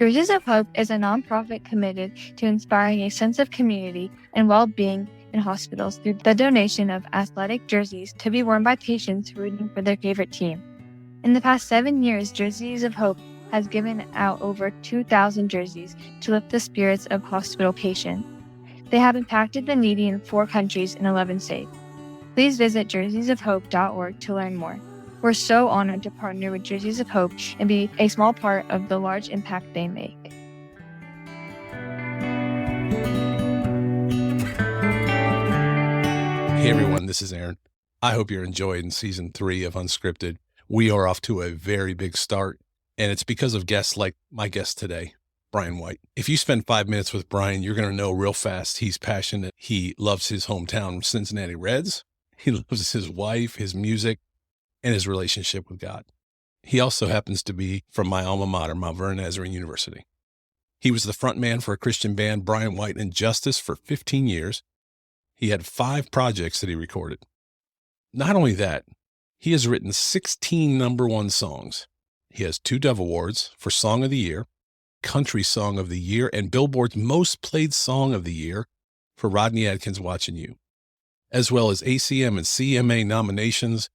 Jerseys of Hope is a nonprofit committed to inspiring a sense of community and well-being in hospitals through the donation of athletic jerseys to be worn by patients rooting for their favorite team. In the past 7 years, Jerseys of Hope has given out over 2,000 jerseys to lift the spirits of hospital patients. They have impacted the needy in 4 countries and 11 states. Please visit jerseysofhope.org to learn more. We're so honored to partner with Jerseys of Hope and be a small part of the large impact they make. Hey everyone, this is Aaron. I hope you're enjoying season 3 of Unscripted. We are off to a very big start, and it's because of guests like my guest today, Brian White. If you spend 5 minutes with Brian, you're going to know real fast he's passionate. He loves his hometown Cincinnati Reds. He loves his wife, his music, and his relationship with God. He also happens to be from my alma mater, Mount Vernon Nazarene University. He was the frontman for a Christian band, Brian White and Justice, for 15 years. He had 5 projects that he recorded. Not only that, he has written 16 number 1 songs. He has 2 Dove Awards for Song of the Year, Country Song of the Year, and Billboard's Most Played Song of the Year for Rodney Atkins' Watching You, as well as ACM and CMA nominations.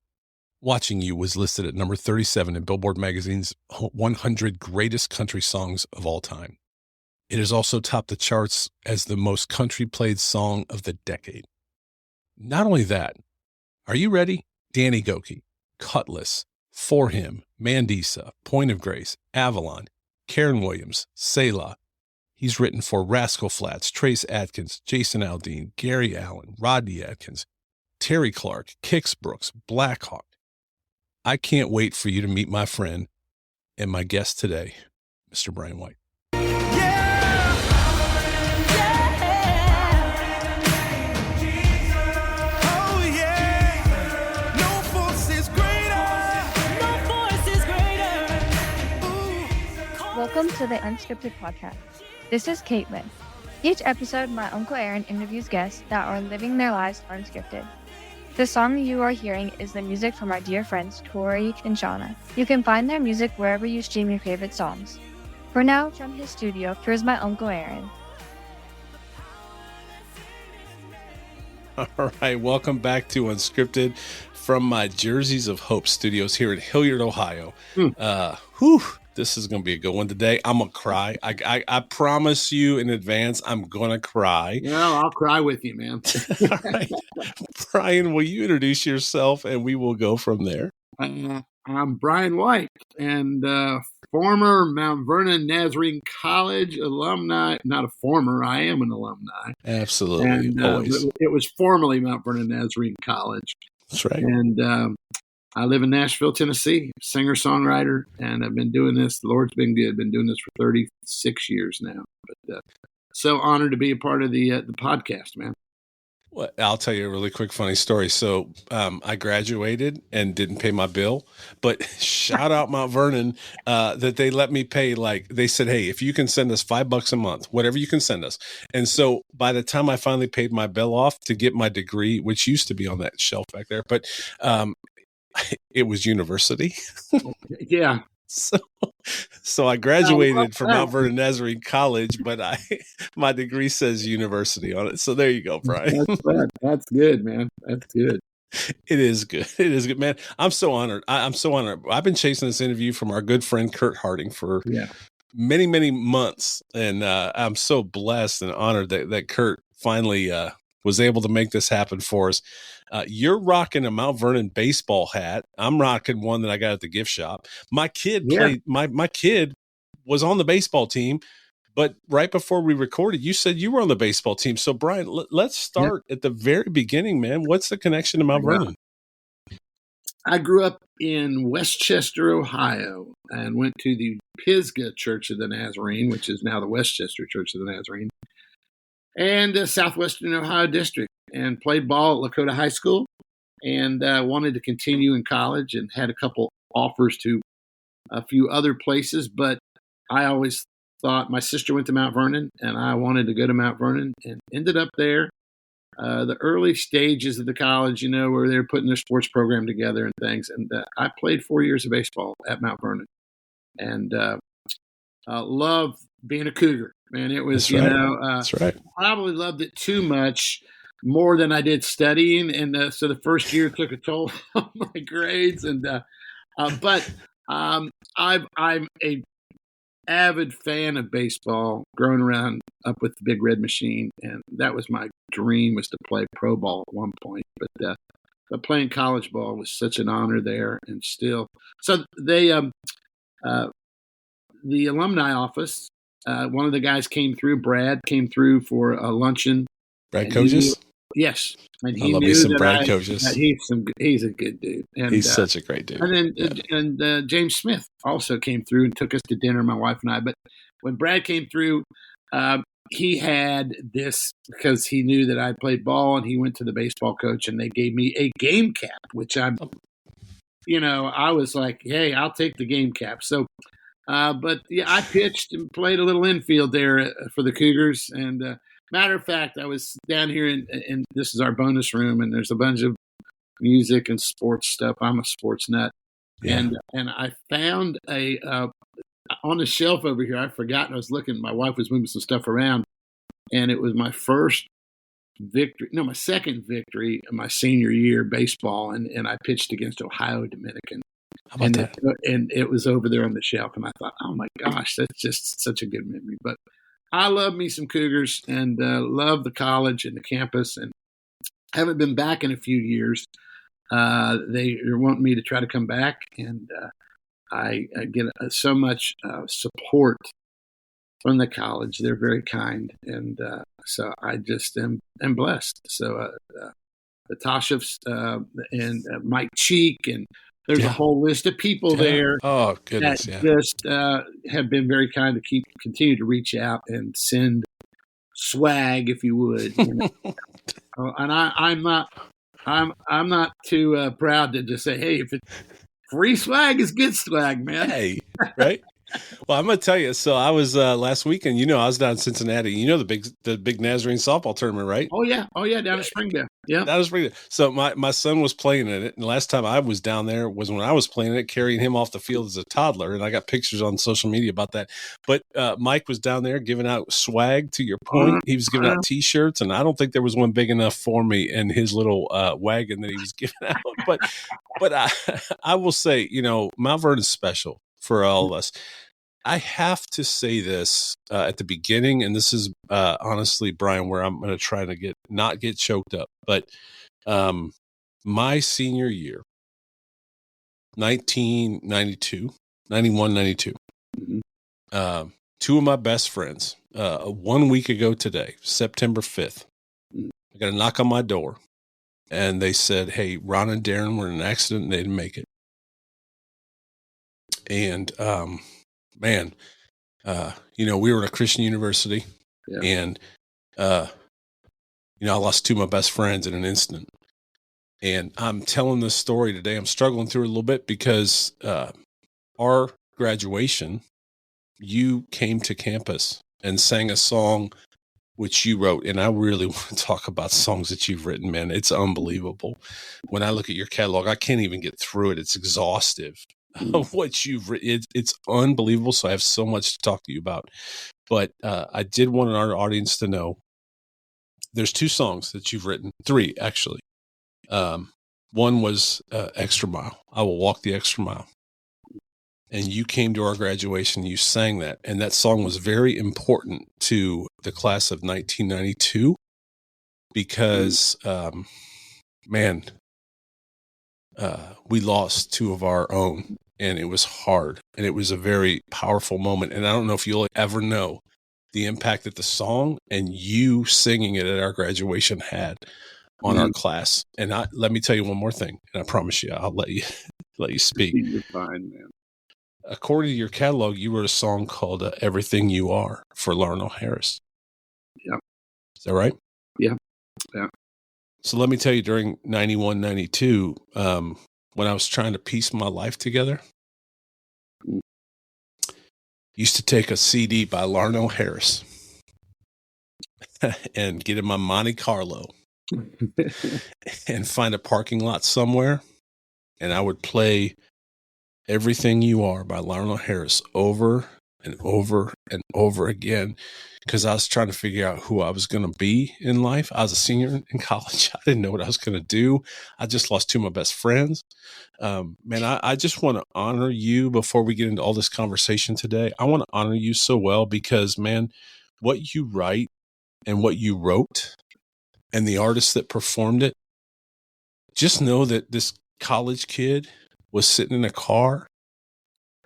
Watching You was listed at number 37 in Billboard Magazine's 100 Greatest Country Songs of All Time. It has also topped the charts as the most country-played song of the decade. Not only that, are you ready? Danny Gokey, Cutlass, For Him, Mandisa, Point of Grace, Avalon, Karen Williams, Selah. He's written for Rascal Flatts, Trace Atkins, Jason Aldean, Gary Allen, Rodney Atkins, Terry Clark, Kix Brooks, Blackhawk. I can't wait for you to meet my friend and my guest today, Mr. Brian White. Welcome to the Unscripted Podcast. This is Caitlin. Each episode, my Uncle Aaron interviews guests that are living their lives unscripted. The song you are hearing is the music from our dear friends Tori and Shauna. You can find their music wherever you stream your favorite songs. For now, from his studio, here's my Uncle Aaron. All right, welcome back to Unscripted from my Jerseys of Hope studios here in Hilliard, Ohio. This is going to be a good one today. I'm going to cry. I promise you in advance, I'm going to cry. Well, I'll cry with you, man. All right. Brian, will you introduce yourself and we will go from there? I'm Brian White and former Mount Vernon Nazarene College alumni. Not a former, I am an alumni. Absolutely. And, always. It was formerly Mount Vernon Nazarene College. That's right. And I live in Nashville, Tennessee, singer-songwriter, and I've been doing this. The Lord's been good. Been doing this for 36 years now. But so honored to be a part of the podcast, man. Well, I'll tell you a really quick funny story. So I graduated and didn't pay my bill, but shout out Mount Vernon that they let me pay. Like they said, hey, if you can send us $5 a month, whatever you can send us. And so by the time I finally paid my bill off to get my degree, which used to be on that shelf back there, but it was university. Yeah. So I graduated from Mount Vernon Nazarene College, but my degree says university on it. So there you go, Brian. That's good, man. That's good. It is good. It is good, man. I'm so honored. I'm so honored. I've been chasing this interview from our good friend Kurt Harding for many, many months. And I'm so blessed and honored that Kurt finally was able to make this happen for us. You're rocking a Mount Vernon baseball hat. I'm rocking one that I got at the gift shop. My kid played. My kid was on the baseball team, but right before we recorded, you said you were on the baseball team. So Brian, let's start at the very beginning, man. What's the connection to Mount Vernon? I grew up in Westchester, Ohio, and went to the Pisgah Church of the Nazarene, which is now the Westchester Church of the Nazarene, and Southwestern Ohio District, and played ball at Lakota High School, and wanted to continue in college, and had a couple offers to a few other places, but I always thought my sister went to Mount Vernon, and I wanted to go to Mount Vernon, and ended up there. The early stages of the college, where they're putting their sports program together and things, and I played 4 years of baseball at Mount Vernon, and loved being a Cougar. Man, it was, That's right. That's right. probably loved it too much, more than I did studying. And so the first year took a toll on my grades. But I'm a avid fan of baseball, growing around up with the Big Red Machine, and that was my dream, was to play pro ball at one point. But playing college ball was such an honor there, and still. So the alumni office, one of the guys came through. Brad came through for a luncheon. Brad Coaches? Yes, and I he love me knew some that Brad Coaches. he's a good dude, and He's such a great dude. And then James Smith also came through and took us to dinner, my wife and I. But when Brad came through, he had this, because he knew that I played ball, and he went to the baseball coach, and they gave me a game cap, which I was like, hey, I'll take the game cap. So, but yeah, I pitched and played a little infield there for the Cougars. And matter of fact, I was down here in this is our bonus room, and there's a bunch of music and sports stuff. I'm a sports nut. Yeah. And I found on the shelf over here, I'd forgotten, I was looking, my wife was moving some stuff around, and it was my second victory in my senior year baseball, and I pitched against Ohio Dominican. How about that? And it was over there on the shelf, and I thought, oh my gosh, that's just such a good memory. But I love me some Cougars, and love the college and the campus, and haven't been back in a few years. They want me to try to come back, and I get so much support from the college. They're very kind, and so I just am blessed. So the Toshifs and Mike Cheek, and there's a whole list of people there. Oh goodness, that just have been very kind to continue to reach out and send swag, if you would. And I'm not too proud to just say, hey, if it's free swag is good swag, man. Hey, right? Well, I'm going to tell you. So I was last weekend. I was down in Cincinnati. The big Nazarene softball tournament, right? Oh yeah, down in Springdale. Yeah, down in Springdale. So my son was playing in it, and the last time I was down there was when I was playing it, carrying him off the field as a toddler, and I got pictures on social media about that. But Mike was down there giving out swag. To your point, he was giving out T-shirts, and I don't think there was one big enough for me in his little wagon that he was giving out. But I will say, Mount Vernon's special for all of us. I have to say this at the beginning, and this is honestly, Brian, where I'm going to try to not get choked up. But my senior year, 1992, 91, 92, two of my best friends, 1 week ago today, September 5th, I got a knock on my door, and they said, hey, Ron and Darren were in an accident and they didn't make it. And man, we were in a Christian university, and I lost two of my best friends in an instant. And I'm telling this story today. I'm struggling through it a little bit because our graduation, you came to campus and sang a song which you wrote. And I really want to talk about songs that you've written, man. It's unbelievable. When I look at your catalog, I can't even get through it. It's exhaustive. What you've written, it's unbelievable. So I have so much to talk to you about. But I did want our audience to know there's two songs that you've written, three actually. One was Extra Mile. I Will Walk the Extra Mile. And you came to our graduation, you sang that. And that song was very important to the class of 1992 because, we lost two of our own, and it was hard, and it was a very powerful moment. And I don't know if you'll ever know the impact that the song and you singing it at our graduation had on our class. And let me tell you one more thing, and I promise you, I'll let you speak. You're fine, man. According to your catalog, you wrote a song called Everything You Are for Larnell Harris. Yeah. Is that right? Yeah. Yeah. So let me tell you, during 91, 92, when I was trying to piece my life together, used to take a CD by Larnell Harris and get in my Monte Carlo and find a parking lot somewhere, and I would play Everything You Are by Larnell Harris over and over again, because I was trying to figure out who I was going to be in life. I was a senior in college. I didn't know what I was going to do. I just lost two of my best friends. Man, I just want to honor you before we get into all this conversation today. I want to honor you so well because, man, what you write and what you wrote and the artists that performed it, just know that this college kid was sitting in a car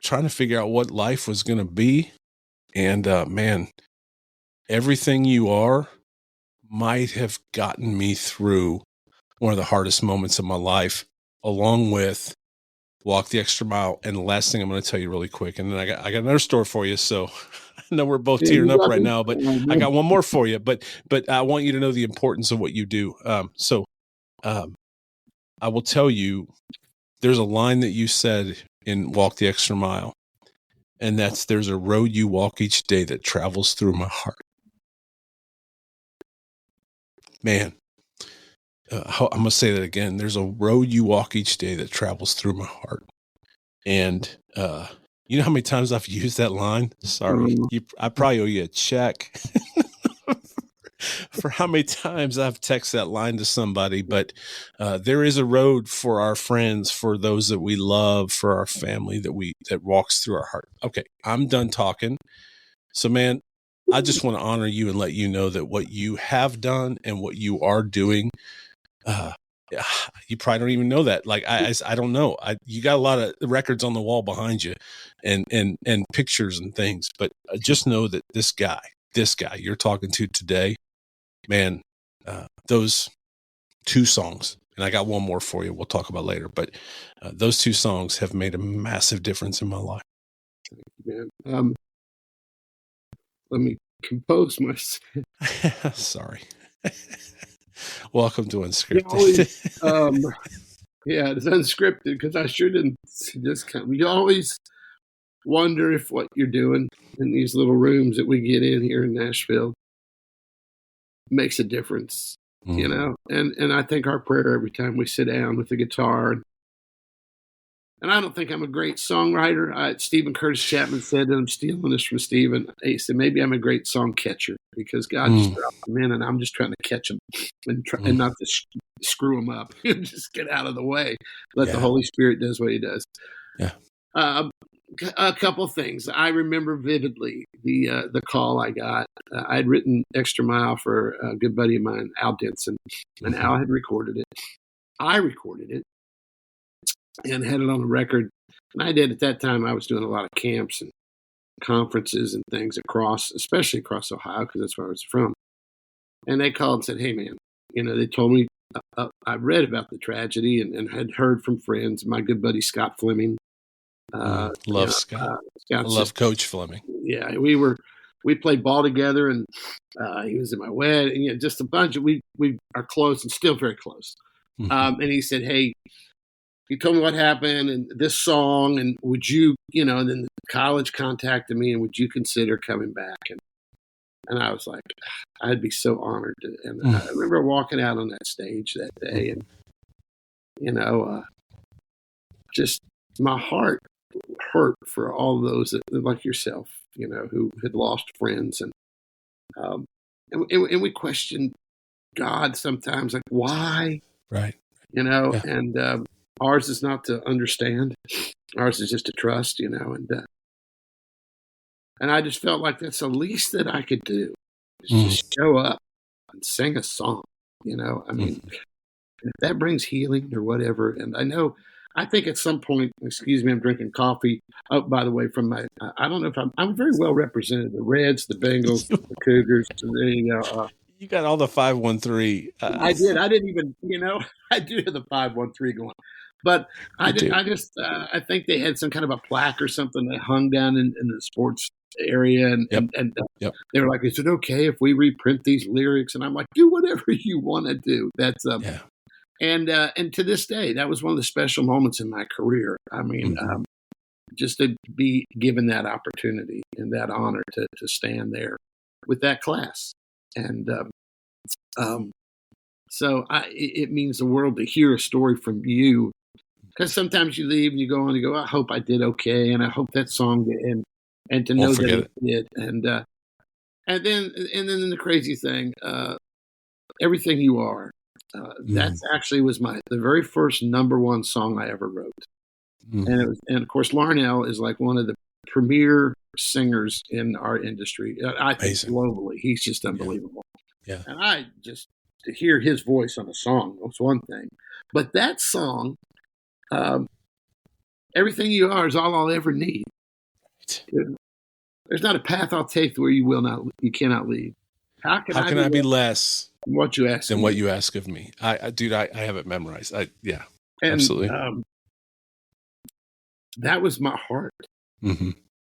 trying to figure out what life was going to be. And man, everything you are might have gotten me through one of the hardest moments of my life, along with Walk the Extra Mile. And the last thing I'm going to tell you really quick, and then I got another story for you. So I know we're both tearing up right now, but I got one more for you. But I want you to know the importance of what you do. I will tell you, there's a line that you said in Walk the Extra Mile, and that's, there's a road you walk each day that travels through my heart. Man, I'm going to say that again. There's a road you walk each day that travels through my heart. And you know how many times I've used that line? Sorry, I probably owe you a check for how many times I've texted that line to somebody. But there is a road for our friends, for those that we love, for our family that walks through our heart. Okay, I'm done talking. So, man, I just want to honor you and let you know that what you have done and what you are doing, you probably don't even know that. Like, I don't know. You got a lot of records on the wall behind you and pictures and things, but just know that this guy you're talking to today, man, those two songs, and I got one more for you we'll talk about later, but those two songs have made a massive difference in my life. Man, let me compose myself. Sorry. Welcome to Unscripted. Yeah, it's unscripted because I sure didn't just you always wonder if what you're doing in these little rooms that we get in here in Nashville makes a difference, you know? And I think our prayer every time we sit down with the guitar, and I don't think I'm a great songwriter. Stephen Curtis Chapman said, and I'm stealing this from Stephen, he said, maybe I'm a great song catcher because God just dropped them in and I'm just trying to catch them and not to screw them up. Just get out of the way. Let the Holy Spirit does what he does. Yeah. A couple things. I remember vividly the call I got. I'd written Extra Mile for a good buddy of mine, Al Denson, and Al had recorded it. I recorded it and had it on the record. And I did at that time, I was doing a lot of camps and conferences and things especially across Ohio, because that's where I was from. And they called and said, hey, man, you know, they told me, I read about the tragedy and had heard from friends, my good buddy Scott Fleming. Love Scott. I love Coach Fleming. Yeah, we played ball together, and he was at my wedding. You know, just a bunch of we are close and still very close. And he said, "Hey, he told me what happened and this song, and would you, you know?" And then the college contacted me, and would you consider coming back? And I was like, I'd be so honored. And I remember walking out on that stage that day, and you know, just my heart hurt for all those that, like yourself, you know, who had lost friends, and we question God sometimes, like, why, right? You know, and ours is not to understand, ours is just to trust, you know, and I just felt like that's the least that I could do, is just show up and sing a song, you know. I mean, if that brings healing or whatever, and I think at some point, excuse me, I'm drinking coffee. Oh, by the way, from I don't know if I'm very well represented. The Reds, the Bengals, the Cougars. You got all the 513. I did. I didn't even, you know, I do have the 513 going. But I think they had some kind of a plaque or something that hung down in the sports area. And they were like, is it okay if we reprint these lyrics? And I'm like, do whatever you want to do. That's And to this day, that was one of the special moments in my career. I mean, just to be given that opportunity and that honor to stand there with that class. And so it means the world to hear a story from you, because sometimes you leave and you go on and you go, I hope I did okay, and I hope that song did. and to Won't know forget that he did. And then the crazy thing, Everything You Are. That's actually was the very first number one song I ever wrote. And of course, Larnell is like one of the premier singers in our industry. I think Amazing. globally, he's just unbelievable. Yeah. And to hear his voice on a song was one thing, but that song, Everything You Are, is all I'll ever need. There's not a path I'll take where you cannot lead. How can I be less than what you ask of me? I have it memorized. And, absolutely. That was my heart.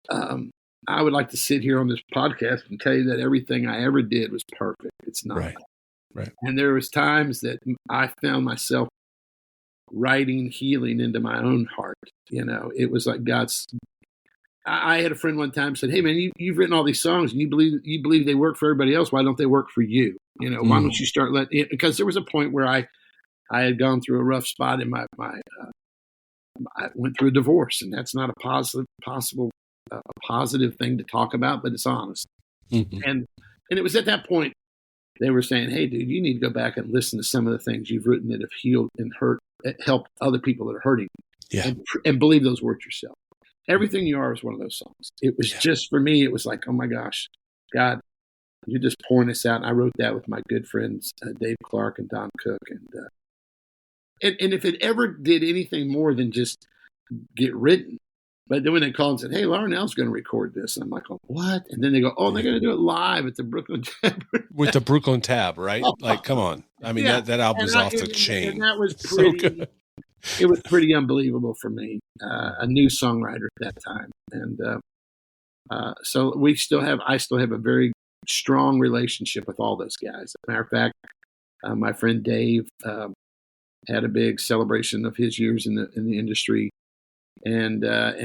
I would like to sit here on this podcast and tell you that everything I ever did was perfect. It's not. Right. And there was times that I found myself writing healing into my own heart. It was like God's. I had a friend one time said, "Hey man, you've written all these songs and you believe they work for everybody else. Why don't they work for you? Why don't you start letting it?" Because there was a point where I had gone through a rough spot in my I went through a divorce, and that's not a positive thing to talk about, but it's honest. And it was at that point they were saying, "Hey dude, you need to go back and listen to some of the things you've written that have healed and helped other people that are hurting, and believe those words yourself." Everything You Are was one of those songs. It was just, for me, it was like, oh my gosh, God, you're just pouring this out. And I wrote that with my good friends, Dave Clark and Don Cook. And if it ever did anything more than just get written, but then when they called and said, "Hey, Larnell's going to record this," and I'm like, "Oh, what?" And then they go, "Oh, they're going to do it live at the Brooklyn Tab." With the Brooklyn Tab, right? Like, come on. I mean, that album is off the chain. And that was pretty, so good. It was pretty unbelievable for me, a new songwriter at that time. And so I still have a very strong relationship with all those guys. As a matter of fact, my friend Dave had a big celebration of his years in the industry. And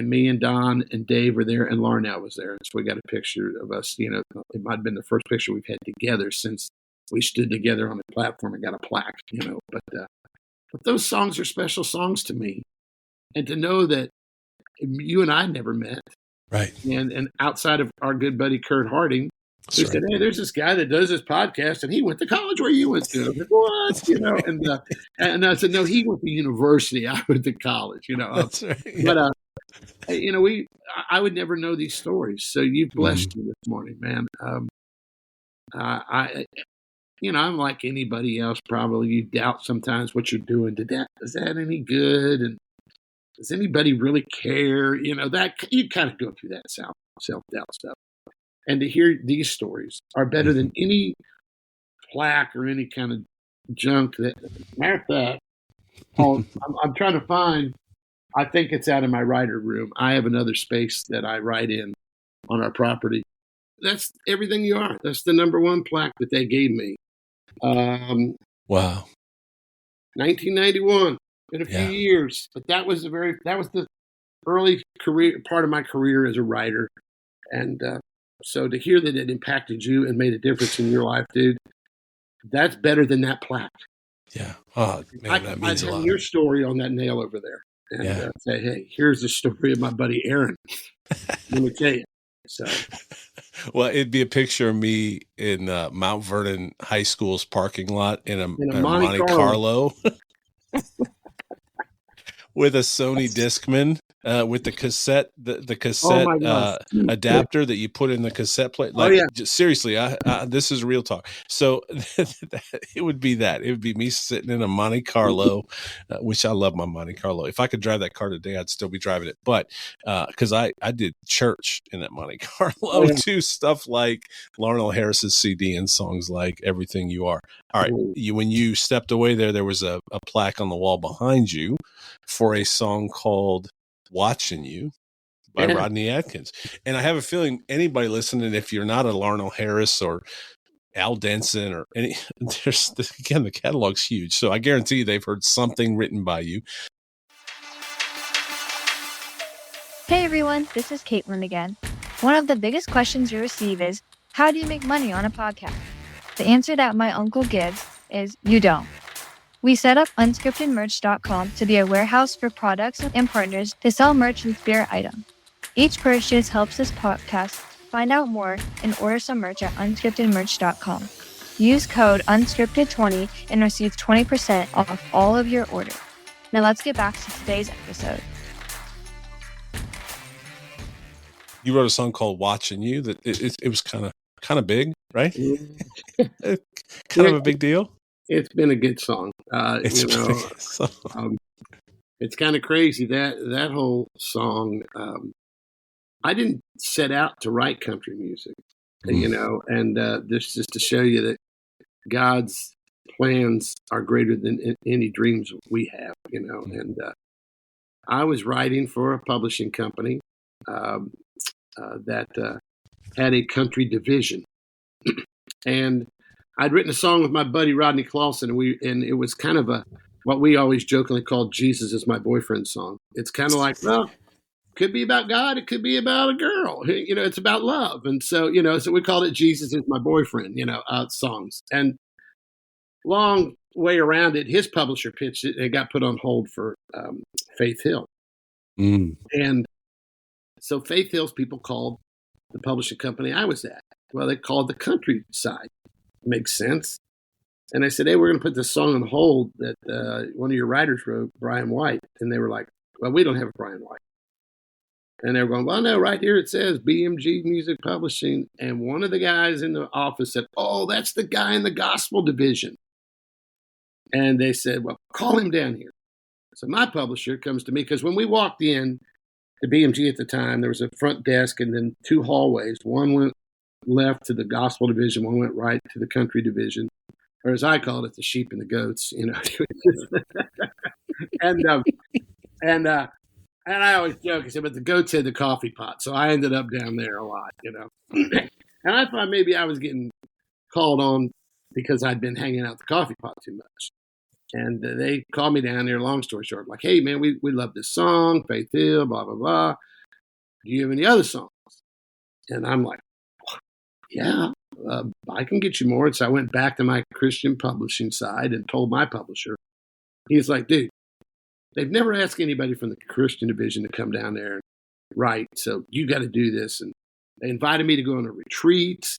me and Don and Dave were there, and Larnell was there. So we got a picture of us. It might have been the first picture we've had together since we stood together on the platform and got a plaque. But those songs are special songs to me, and to know that you and I never met, right? And outside of our good buddy Kurt Harding, who said, "Hey, there's this guy that does this podcast, and he went to college where you went to." I was like, "What?" And I said, "No, he went to university. I went to college." That's right. Yeah. But I would never know these stories. So you've blessed me this morning, man. I'm like anybody else. Probably you doubt sometimes what you're doing. Is that any good? And does anybody really care? That you kind of go through that self-doubt stuff. And to hear these stories are better than any plaque or any kind of junk. Matter of fact, I'm trying to find. I think it's out of my writer room. I have another space that I write in on our property. That's Everything You Are. That's the number one plaque that they gave me. Wow. 1991. Been a few years, but that was the early part of my career as a writer, and so to hear that it impacted you and made a difference in your life, dude, that's better than that plaque. Yeah. Oh man, that means a lot. Your story on that nail over there, and say, "Hey, here's the story of my buddy Aaron." Let me tell you. So, well, it'd be a picture of me in Mount Vernon High School's parking lot in a Monte Carlo. With a Sony Discman, with the cassette, the cassette adapter that you put in the cassette plate. Like, seriously, this is real talk. So it would be that. It would be me sitting in a Monte Carlo, which I love my Monte Carlo. If I could drive that car today, I'd still be driving it. But because I did church in that Monte Carlo too, stuff like Larnell Harris's CD and songs like Everything You Are. All right, when you stepped away there was a plaque on the wall behind you for a song called Watching You by Rodney Atkins. And I have a feeling anybody listening, if you're not a Larnell Harris or Al Denson or any, the catalog's huge. So I guarantee you they've heard something written by you. Hey everyone, this is Caitlin again. One of the biggest questions you receive is, how do you make money on a podcast? The answer that my uncle gives is, you don't. We set up unscriptedmerch.com to be a warehouse for products and partners to sell merch and spirit items. Each purchase helps this podcast. Find out more and order some merch at unscriptedmerch.com. Use code unscripted20 and receive 20% off all of your order. Now let's get back to today's episode. You wrote a song called "Watching You." That it was kind of big, right? Kind of a big deal. It's been a good song. It's it's kind of crazy that whole song. I didn't set out to write country music, and this just to show you that God's plans are greater than any dreams we have, And I was writing for a publishing company that had a country division, and I'd written a song with my buddy Rodney Clausen, and it was kind of what we always jokingly called "Jesus Is My Boyfriend" song. It's kind of like, well, it could be about God, it could be about a girl, it's about love, and so so we called it "Jesus Is My Boyfriend," songs. And long way around it, his publisher pitched it, and it got put on hold for Faith Hill, and so Faith Hill's people called the publishing company I was at. Well, they called the country side. Makes sense. And I said, hey, we're going to put this song on hold that one of your writers wrote, Brian White. And they were like, well, we don't have a Brian White. And they were going, well, no, right here it says BMG Music Publishing. And one of the guys in the office said, oh, that's the guy in the gospel division. And they said, well, call him down here. So my publisher comes to me, because when we walked in to BMG at the time, there was a front desk and then two hallways. One went left to the gospel division, one went right to the country division, or as I called it, the sheep and the goats, and I always joke, I said, but the goats had the coffee pot, so I ended up down there a lot, and I thought maybe I was getting called on because I'd been hanging out the coffee pot too much, and they called me down there. Long story short, like, hey man, we love this song, Faith Hill, blah blah blah. Do you have any other songs? And I'm like, yeah, I can get you more. And so I went back to my Christian publishing side and told my publisher. He's like, dude, they've never asked anybody from the Christian division to come down there and write, so you got to do this. And they invited me to go on a retreat,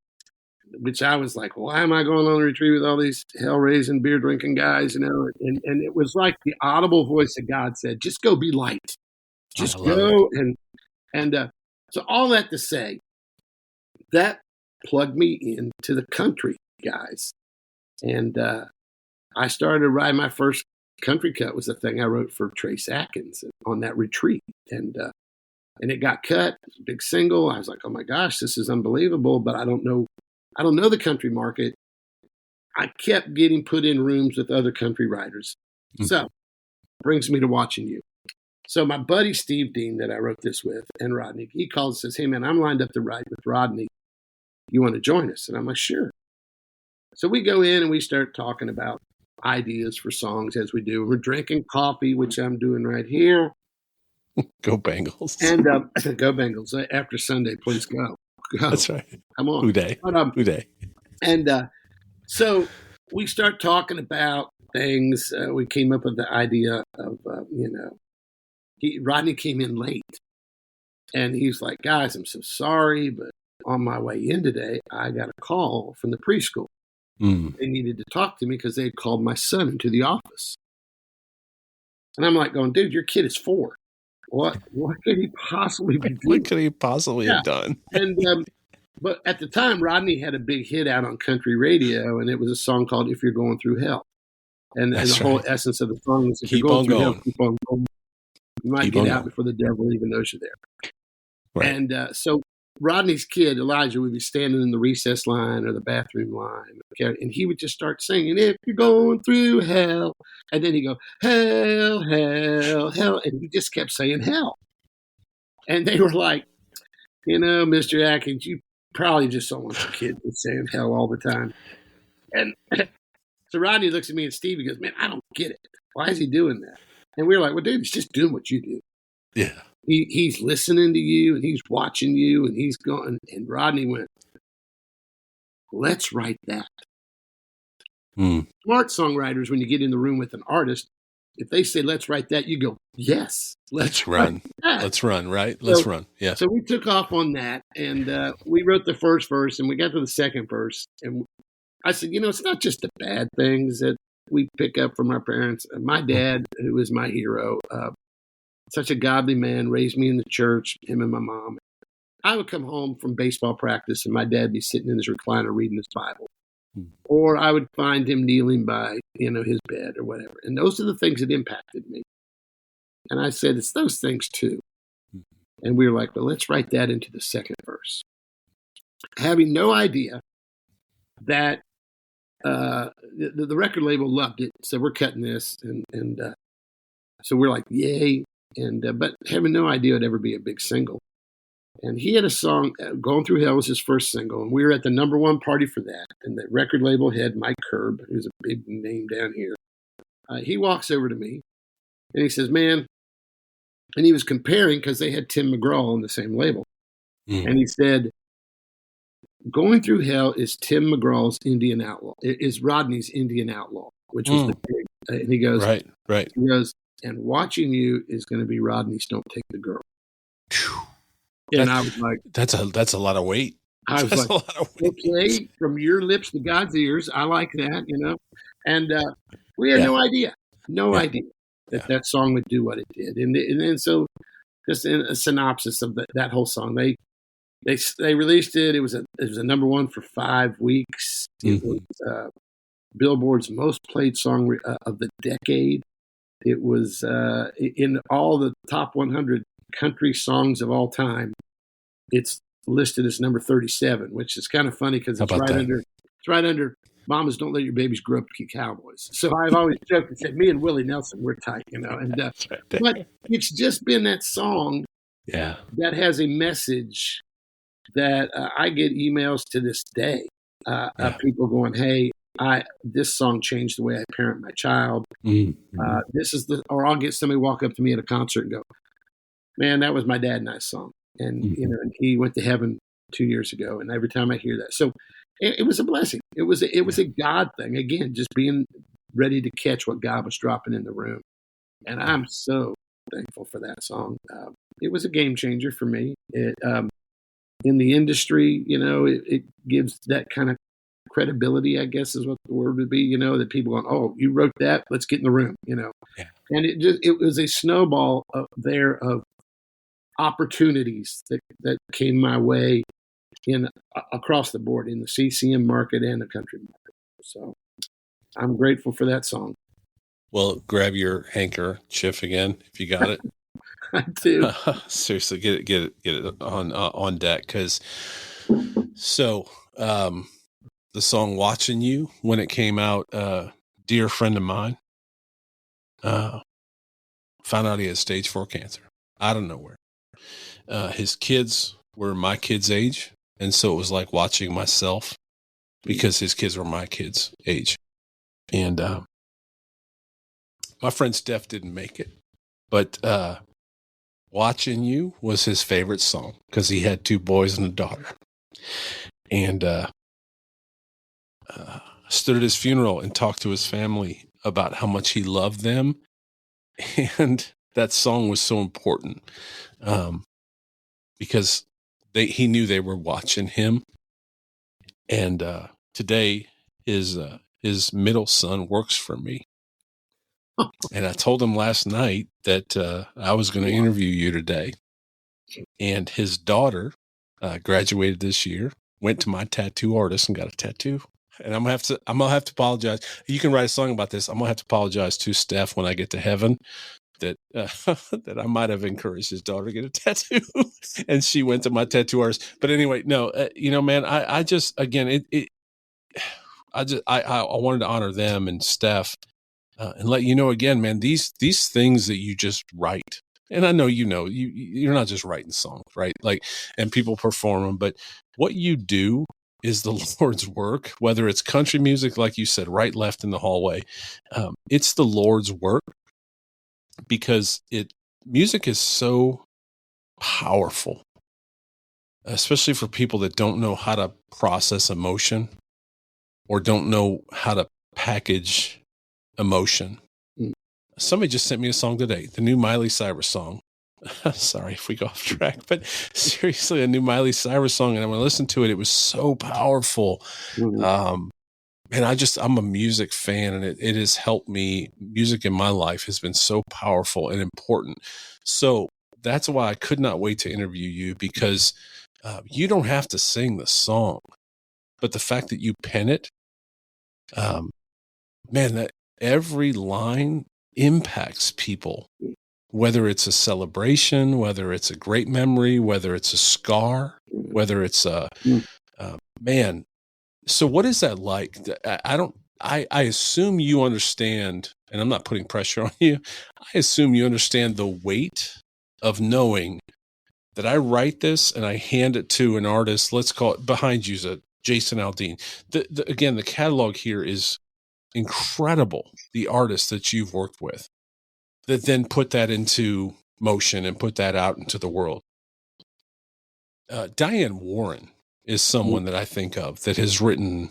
which I was like, why am I going on a retreat with all these hell-raising, beer-drinking guys, And it was like the audible voice of God said, just go be light. Just go. And so all that to say, that plugged me into the country guys. And I started writing. My first country cut was the thing I wrote for Trace Atkins on that retreat. And it got cut. It was a big single. I was like, oh my gosh, this is unbelievable. But I don't know the country market. I kept getting put in rooms with other country writers. Mm-hmm. So brings me to Watching You. So my buddy Steve Dean that I wrote this with, and Rodney, he calls and says, hey man, I'm lined up to write with Rodney. You want to join us? And I'm like, sure. So we go in and we start talking about ideas for songs as we do. We're drinking coffee, which I'm doing right here. Go Bengals. And go Bengals. After Sunday, please go. That's right. Come on. Who day? Who day? And so we start talking about things. We came up with the idea of, Rodney came in late. And he's like, guys, I'm so sorry, but on my way in today, I got a call from the preschool. They needed to talk to me because they had called my son into the office. And I'm like going, dude, your kid is 4. What could he possibly be doing? What could he possibly have done? And but at the time, Rodney had a big hit out on country radio, and it was a song called "If You're Going Through Hell." And the whole essence of the song was, "If you're going through hell, keep on going. You might get out before the devil even knows you're there." Right. And so Rodney's kid, Elijah, would be standing in the recess line or the bathroom line, and he would just start singing, "If you're going through hell," and then he'd go, "Hell, hell, hell," and he just kept saying hell. And they were like, Mr. Atkins, you probably just don't want your kid to saying hell all the time. And so Rodney looks at me and Steve and goes, man, I don't get it. Why is he doing that? And we were like, well, dude, he's just doing what you do. Yeah. He's listening to you and he's watching you and he's going. And Rodney went, let's write that. Smart songwriters, when you get in the room with an artist, if they say, let's write that, you go, yes, let's run. Let's run, right? Let's run. Yeah. So we took off on that, and we wrote the first verse, and we got to the second verse, and I said, it's not just the bad things that we pick up from our parents. My dad, who was my hero, such a godly man, raised me in the church, him and my mom. I would come home from baseball practice, and my dad would be sitting in his recliner reading his Bible. Or I would find him kneeling by, his bed or whatever. And those are the things that impacted me. And I said, it's those things too. And we were like, well, let's write that into the second verse. Having no idea that the record label loved it. So we're cutting this. And so we're like, yay. And but having no idea it'd ever be a big single. And he had a song, Going Through Hell was his first single. And we were at the number one party for that. And the record label head, Mike Curb, who's a big name down here, he walks over to me and he says, man, and he was comparing because they had Tim McGraw on the same label. And he said, Going Through Hell is Tim McGraw's Indian Outlaw, is Rodney's Indian Outlaw, which was the big. And he goes, right. He goes, and Watching You is going to be Rodney's Don't Take the Girl. And I was like, that's a lot of weight. I was like, okay, from your lips to God's ears. I like that, And we had no idea that that song would do what it did. And then so just in a synopsis of that whole song, they released it. It was a number one for 5 weeks. It was Billboard's most played song of the decade. It was in all the top 100 country songs of all time. It's listed as number 37, which is kind of funny because it's right under Mamas Don't Let Your Babies Grow Up to Be Cowboys. So I've always joked and said, me and Willie Nelson, we're tight, And but it's just been that song that has a message that I get emails to this day of people going, hey, this song changed the way I parent my child. This is or I'll get somebody walk up to me at a concert and go, man, that was my dad and I's song. And, and he went to heaven 2 years ago. And every time I hear that, so it was a blessing. It was a God thing. Again, just being ready to catch what God was dropping in the room. And I'm so thankful for that song. It was a game changer for me. It, in the industry, it gives that kind of credibility, I guess is what the word would be, that people going, oh, you wrote that, let's get in the room, And it was a snowball of opportunities that came my way across the board in the CCM market and the country market. So I'm grateful for that song. Well, grab your handkerchief again if you got it. I do. Seriously, get it on deck, because the song "Watching You," when it came out, dear friend of mine found out he had stage 4 cancer out of nowhere. His kids were my kids' age, and so it was like watching myself, because his kids were my kids' age. And my friend Steph didn't make it, but Watching You was his favorite song because he had 2 boys and a daughter. And stood at his funeral and talked to his family about how much he loved them. And that song was so important because he knew they were watching him. And today his middle son works for me. And I told him last night that I was going to interview you today. And his daughter graduated this year, went to my tattoo artist and got a tattoo. And I'm gonna have to apologize. You can write a song about this. I'm gonna have to apologize to Steph when I get to heaven that that I might have encouraged his daughter to get a tattoo, and she went to my tattoo artist. But anyway, no, man, I just again I wanted to honor them and Steph. And let you know again, man, these things that you just write, and I know you're not just writing songs, right? Like, and people perform them, but what you do is the Lord's work. Whether it's country music, like you said, right, left in the hallway, it's the Lord's work, because music is so powerful, especially for people that don't know how to process emotion or don't know how to package emotion. Somebody just sent me a song today, the new Miley Cyrus song. Sorry if we go off track, but seriously, a new Miley Cyrus song. And when I listened to it, it was so powerful. Mhm. And I'm a music fan, and it has helped me. Music in my life has been so powerful and important. So that's why I could not wait to interview you, because you don't have to sing the song, but the fact that you pen it, man, that every line impacts people, whether it's a celebration, whether it's a great memory, whether it's a scar, whether it's man. So what is that like? I assume you understand, and I'm not putting pressure on you. I assume you understand the weight of knowing that I write this and I hand it to an artist. Let's call it, behind you's a Jason Aldean. Again, the catalog here is incredible. The artists that you've worked with that then put that into motion and put that out into the world. Diane Warren is someone that I think of that has written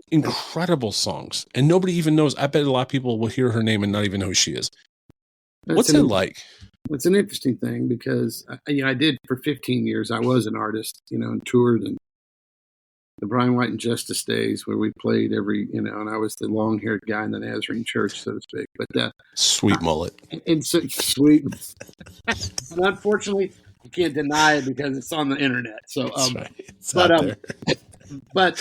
incredible songs, and nobody even knows. I bet a lot of people will hear her name and not even know who she is. What's it like? It's an interesting thing, because I did for 15 years. I was an artist, and toured, and the Brian White and Justice days where we played every, and I was the long-haired guy in the Nazarene church, so to speak. But sweet mullet, and so sweet. And unfortunately, you can't deny it because it's on the internet. So, right. It's out there. But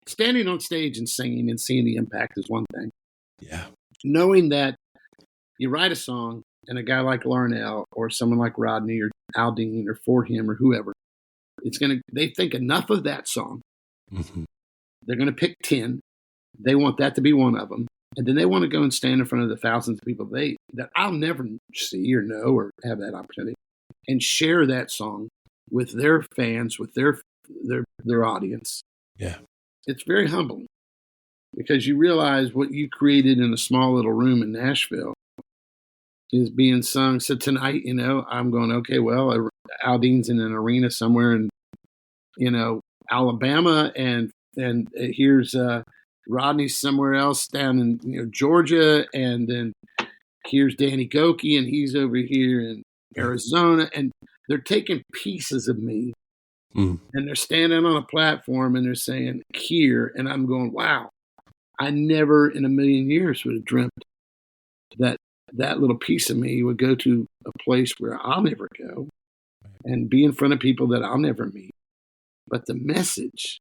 standing on stage and singing and seeing the impact is one thing. Yeah. Knowing that you write a song, and a guy like Larnell or someone like Rodney or Aldean or For Him or whoever, they think enough of that song. Mm-hmm. They're going to pick 10. They want that to be one of them. And then they want to go and stand in front of the thousands of people that I'll never see or know or have that opportunity, and share that song with their fans, with their audience. Yeah. It's very humbling, because you realize what you created in a small little room in Nashville is being sung. So tonight, I'm going, okay, well, Aldean's in an arena somewhere in, Alabama, and here's Rodney somewhere else down in Georgia, and then here's Danny Goki, and he's over here in Arizona, and they're taking pieces of me, and they're standing on a platform, and they're saying here, and I'm going, wow, I never in a million years would have dreamt that little piece of me would go to a place where I'll never go and be in front of people that I'll never meet. But the message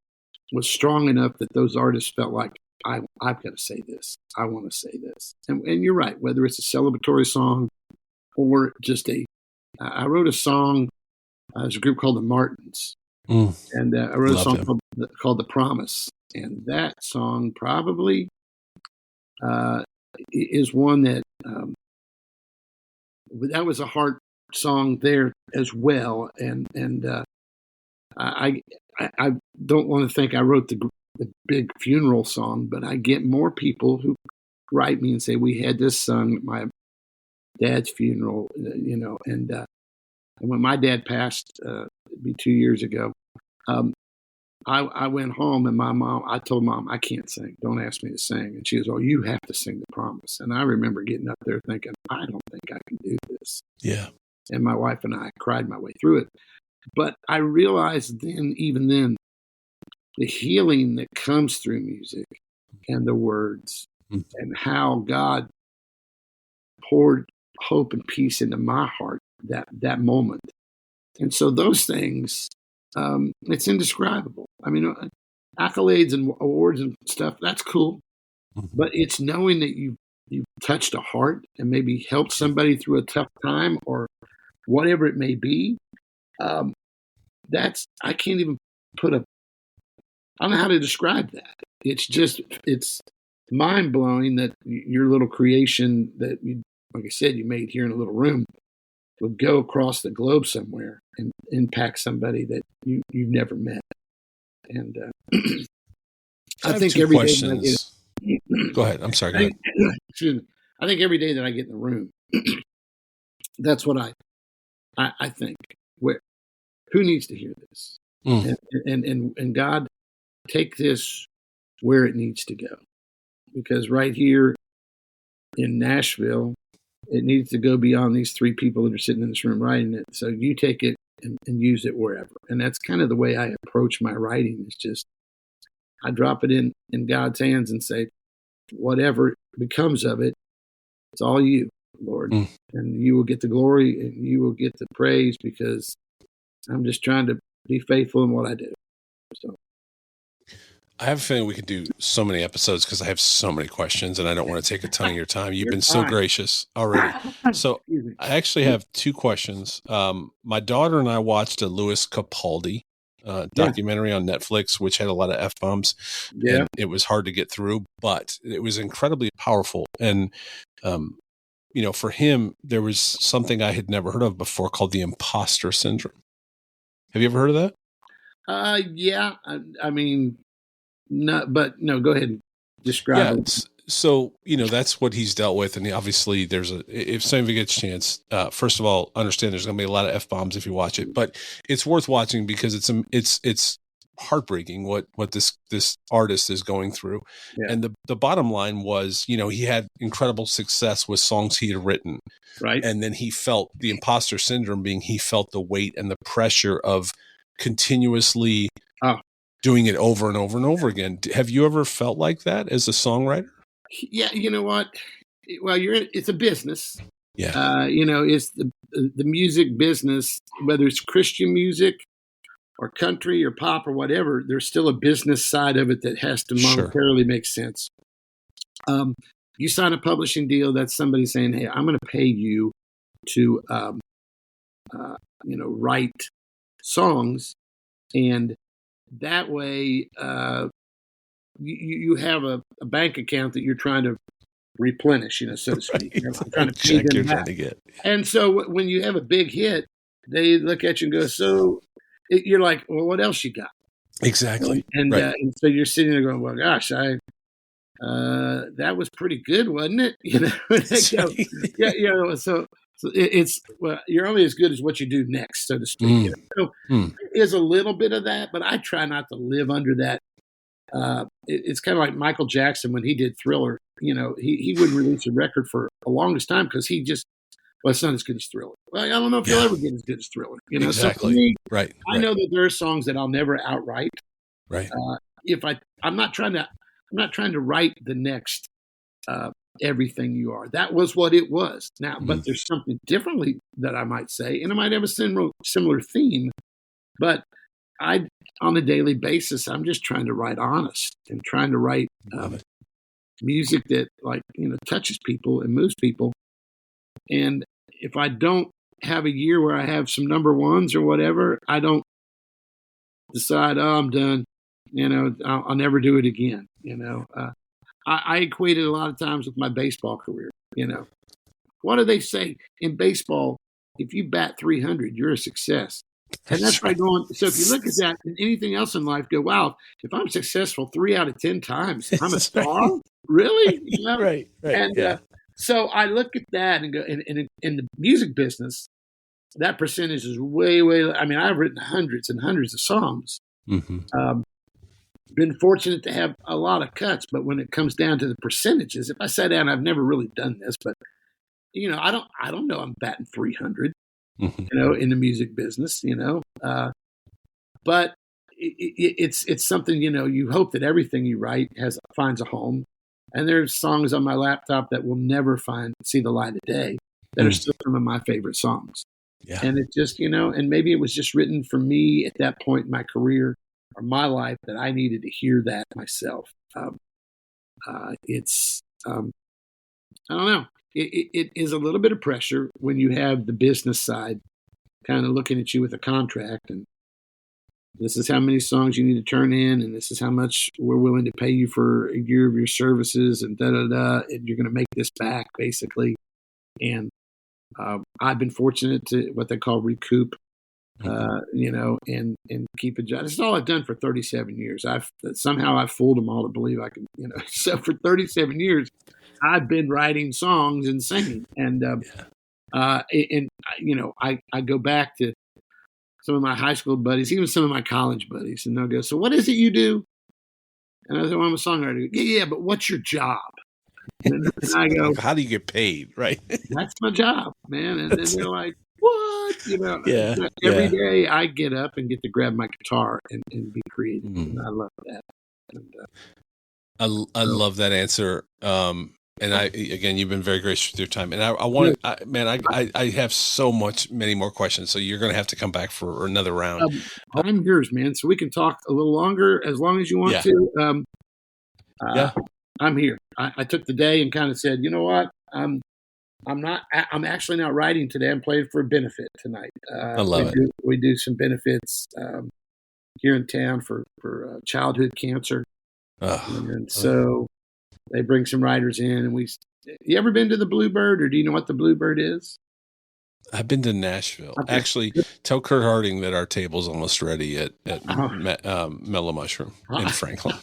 was strong enough that those artists felt like, I've got to say this. I want to say this. And you're right, whether it's a celebratory song or just I wrote a song, there's a group called the Martins. And I wrote a song called The Promise. And that song probably is one that that was a heart song there as well. And I don't want to think I wrote the big funeral song, but I get more people who write me and say, we had this sung at my dad's funeral, and when my dad passed, it'd be 2 years ago, I went home, and I told Mom, I can't sing. Don't ask me to sing. And she goes, oh, you have to sing The Promise. And I remember getting up there thinking, I don't think I can do this. Yeah. And my wife and I cried my way through it. But I realized even then, the healing that comes through music and the words, and how God poured hope and peace into my heart that moment. And so those things, it's indescribable. I mean, accolades and awards and stuff, that's cool. But it's knowing that you've touched a heart and maybe helped somebody through a tough time or whatever it may be. I can't even I don't know how to describe that. It's mind blowing that your little creation that you, like I said, you made here in a little room would go across the globe somewhere and impact somebody that you've never met. And I think every questions. Go ahead. I'm sorry. Go ahead. Excuse me. I think every day that I get in the room, that's what I think. Who needs to hear this? And God, take this where it needs to go, because right here in Nashville. It needs to go beyond these three people that are sitting in this room writing it. So you take it and use it wherever. And that's kind of the way I approach my writing. It's just, I drop it in God's hands and say, whatever becomes of it, it's all you, Lord. And you will get the glory and you will get the praise, because I'm just trying to be faithful in what I do. So I have a feeling we could do so many episodes because I have so many questions and I don't want to take a ton of your time. You've been so gracious already. So I actually have two questions. My daughter and I watched a Louis Capaldi documentary on Netflix, which had a lot of F-bombs. Yeah. And it was hard to get through, but it was incredibly powerful. And, for him, there was something I had never heard of before called the imposter syndrome. Have you ever heard of that? Yeah. I mean, no, go ahead and describe it. So, that's what he's dealt with. And obviously if somebody gets a chance, first of all, understand there's going to be a lot of F-bombs if you watch it, but it's worth watching because it's heartbreaking what this artist is going through. Yeah. And the bottom line was, he had incredible success with songs he had written. Right. And then he felt the imposter syndrome being, he felt the weight and the pressure of continuously doing it over and over and over again. Have you ever felt like that as a songwriter? Yeah. You know what? Well, it's a business. Yeah. It's the music business, whether it's Christian music or country or pop or whatever, there's still a business side of it that has to monetarily make sense. You sign a publishing deal, that's somebody saying, hey, I'm going to pay you to, write songs. And that way, you have a bank account that you're trying to replenish, so to speak. Right. Trying to pay them back. And so when you have a big hit, they look at you and go, so you're like, well, what else you got? Exactly. And so you're sitting there going, well, gosh, that was pretty good, wasn't it? So it's, well, you're only as good as what you do next, so to speak. So there's a little bit of that, but I try not to live under that. It's kind of like Michael Jackson when he did Thriller. He wouldn't release a record for the longest time because he just, well, it's not as good as Thriller. Well, I don't know if you'll ever get as good as Thriller. Exactly. So for me, right. I know that there are songs that I'll never outright. Right. I'm not trying to write the next Everything You Are. That was what it was. Now, but there's something differently that I might say, and it might have a similar theme. But on a daily basis, I'm just trying to write honest and trying to write music that touches people and moves people. And if I don't have a year where I have some number ones or whatever, I don't decide, I'm done. I'll never do it again. I equate it a lot of times with my baseball career. What do they say in baseball? If you bat 300, you're a success. And that's right. So if you look at that and anything else in life, go, wow, if I'm successful 3 out of 10 times, I'm a star? Really? Right. And so I look at that and go, in the music business, that percentage is way, way. I mean, I've written hundreds and hundreds of songs. Been fortunate to have a lot of cuts, but when it comes down to the percentages, if I sat down, I've never really done this, but I don't know I'm batting 300, in the music business, but it's something, you hope that everything you write finds a home. And there's songs on my laptop that will never see the light of day that are still some of my favorite songs. Yeah. And it just, and maybe it was just written for me at that point in my career or my life that I needed to hear that myself. I don't know. It is a little bit of pressure when you have the business side kind of looking at you with a contract and this is how many songs you need to turn in, and this is how much we're willing to pay you for a year of your services, and and you're going to make this back, basically. And I've been fortunate to what they call recoup, and keep a job. This is all I've done for 37 years. I've fooled them all to believe I can, So for 37 years, I've been writing songs and singing, and I go back to some of my high school buddies, even some of my college buddies, and they'll go, so what is it you do? And I said, well, I'm a songwriter. Yeah, but what's your job? And I go, like, how do you get paid? Right. that's my job, man. And then they're like, what? Yeah. Every Yeah. day I get up and get to grab my guitar and be creative. Mm. And I love that. And, I love that answer. And again, you've been very gracious with your time. And I want to, man, I have many more questions. So you're going to have to come back for another round. I'm yours, man. So we can talk a little longer as long as you want to. Yeah. I'm here. I took the day and kind of said, you know what? I'm actually not writing today. I'm playing for a benefit tonight. I love it. We do some benefits here in town for childhood cancer. And so they bring some writers in, and you ever been to the Bluebird, or do you know what the Bluebird is? I've been to Nashville. Okay. Actually, tell Kurt Harding that our table's almost ready at Mellow Mushroom in Franklin.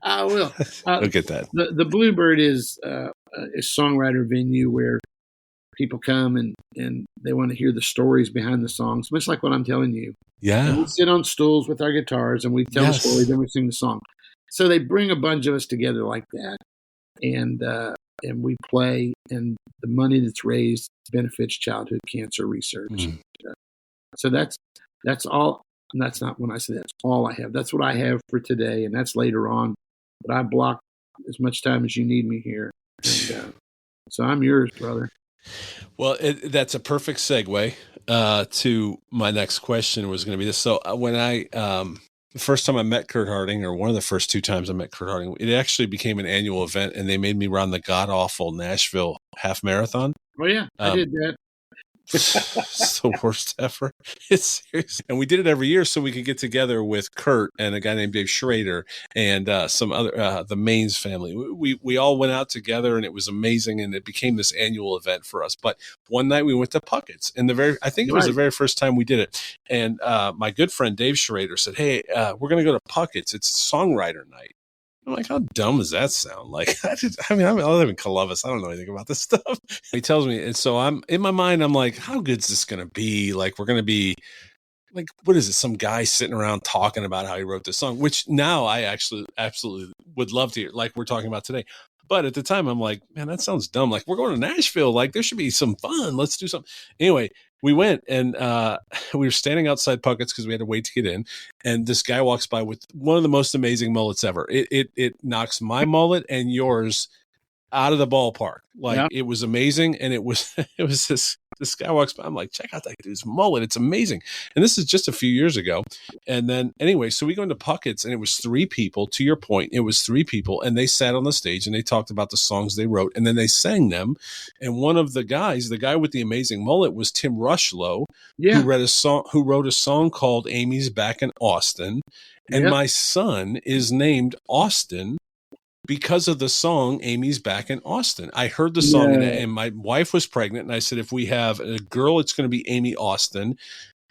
I will. Look at that. The Bluebird is a songwriter venue where people come and they want to hear the stories behind the songs, much like what I'm telling you. Yeah. And we sit on stools with our guitars and we tell the story, then we sing the song. So they bring a bunch of us together like that, and we play, and the money that's raised benefits childhood cancer research. Mm. So that's all. And that's not when I say that's all I have. That's what I have for today, and that's later on. But I block as much time as you need me here. And, so I'm yours, brother. Well, that's a perfect segue to my next question was going to be this. So when the first time I met Kurt Harding, or one of the first two times I met Kurt Harding, it actually became an annual event, and they made me run the god-awful Nashville half marathon. Oh, yeah, I did that. It's the worst ever. It's serious. And we did it every year so we could get together with Kurt and a guy named Dave Schrader and some other, the Maines family. We all went out together, and it was amazing, and it became this annual event for us. But one night we went to Puckett's, and I think it was the very first time we did it. And my good friend Dave Schrader said, hey, we're going to go to Puckett's. It's Songwriter night. I'm like, how dumb does that sound? Like, I live in Columbus. I don't know anything about this stuff. He tells me, and so I'm in my mind, I'm like, how good is this going to be? Like, we're going to be like, what is it? Some guy sitting around talking about how he wrote this song, which now I actually absolutely would love to hear, like we're talking about today. But at the time, I'm like, man, that sounds dumb. Like, we're going to Nashville. Like, there should be some fun. Let's do something. Anyway, we went, and we were standing outside Puckett's because we had to wait to get in. And this guy walks by with one of the most amazing mullets ever. It knocks my mullet and yours out of the ballpark. Like, It was amazing. And it was this guy walks by. I'm like, check out that dude's mullet. It's amazing. And this is just a few years ago. And then anyway, so we go into Puckett's, and it was three people. To your point, it was three people, and they sat on the stage and they talked about the songs they wrote, and then they sang them. And one of the guys, the guy with the amazing mullet, was Tim Rushlow, who wrote a song called Amy's Back in Austin. And my son is named Austin because of the song Amy's Back in Austin. I heard the song, and my wife was pregnant, and I said, if we have a girl, it's going to be Amy Austin.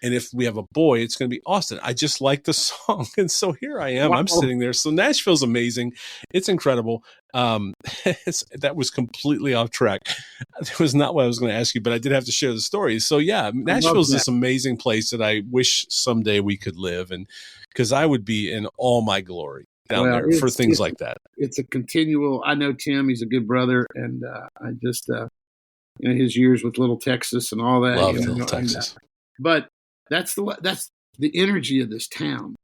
And if we have a boy, it's going to be Austin. I just like the song. And so here I am. Wow. I'm sitting there. So Nashville's amazing. It's incredible. That was completely off track. That was not what I was going to ask you, but I did have to share the story. So yeah, Nashville's this amazing place that I wish someday we could live, and because I would be in all my glory down there for things like that. It's a continual. I know Tim; he's a good brother, and I just his years with Little Texas and all that. Love Little Texas, but that's the energy of this town.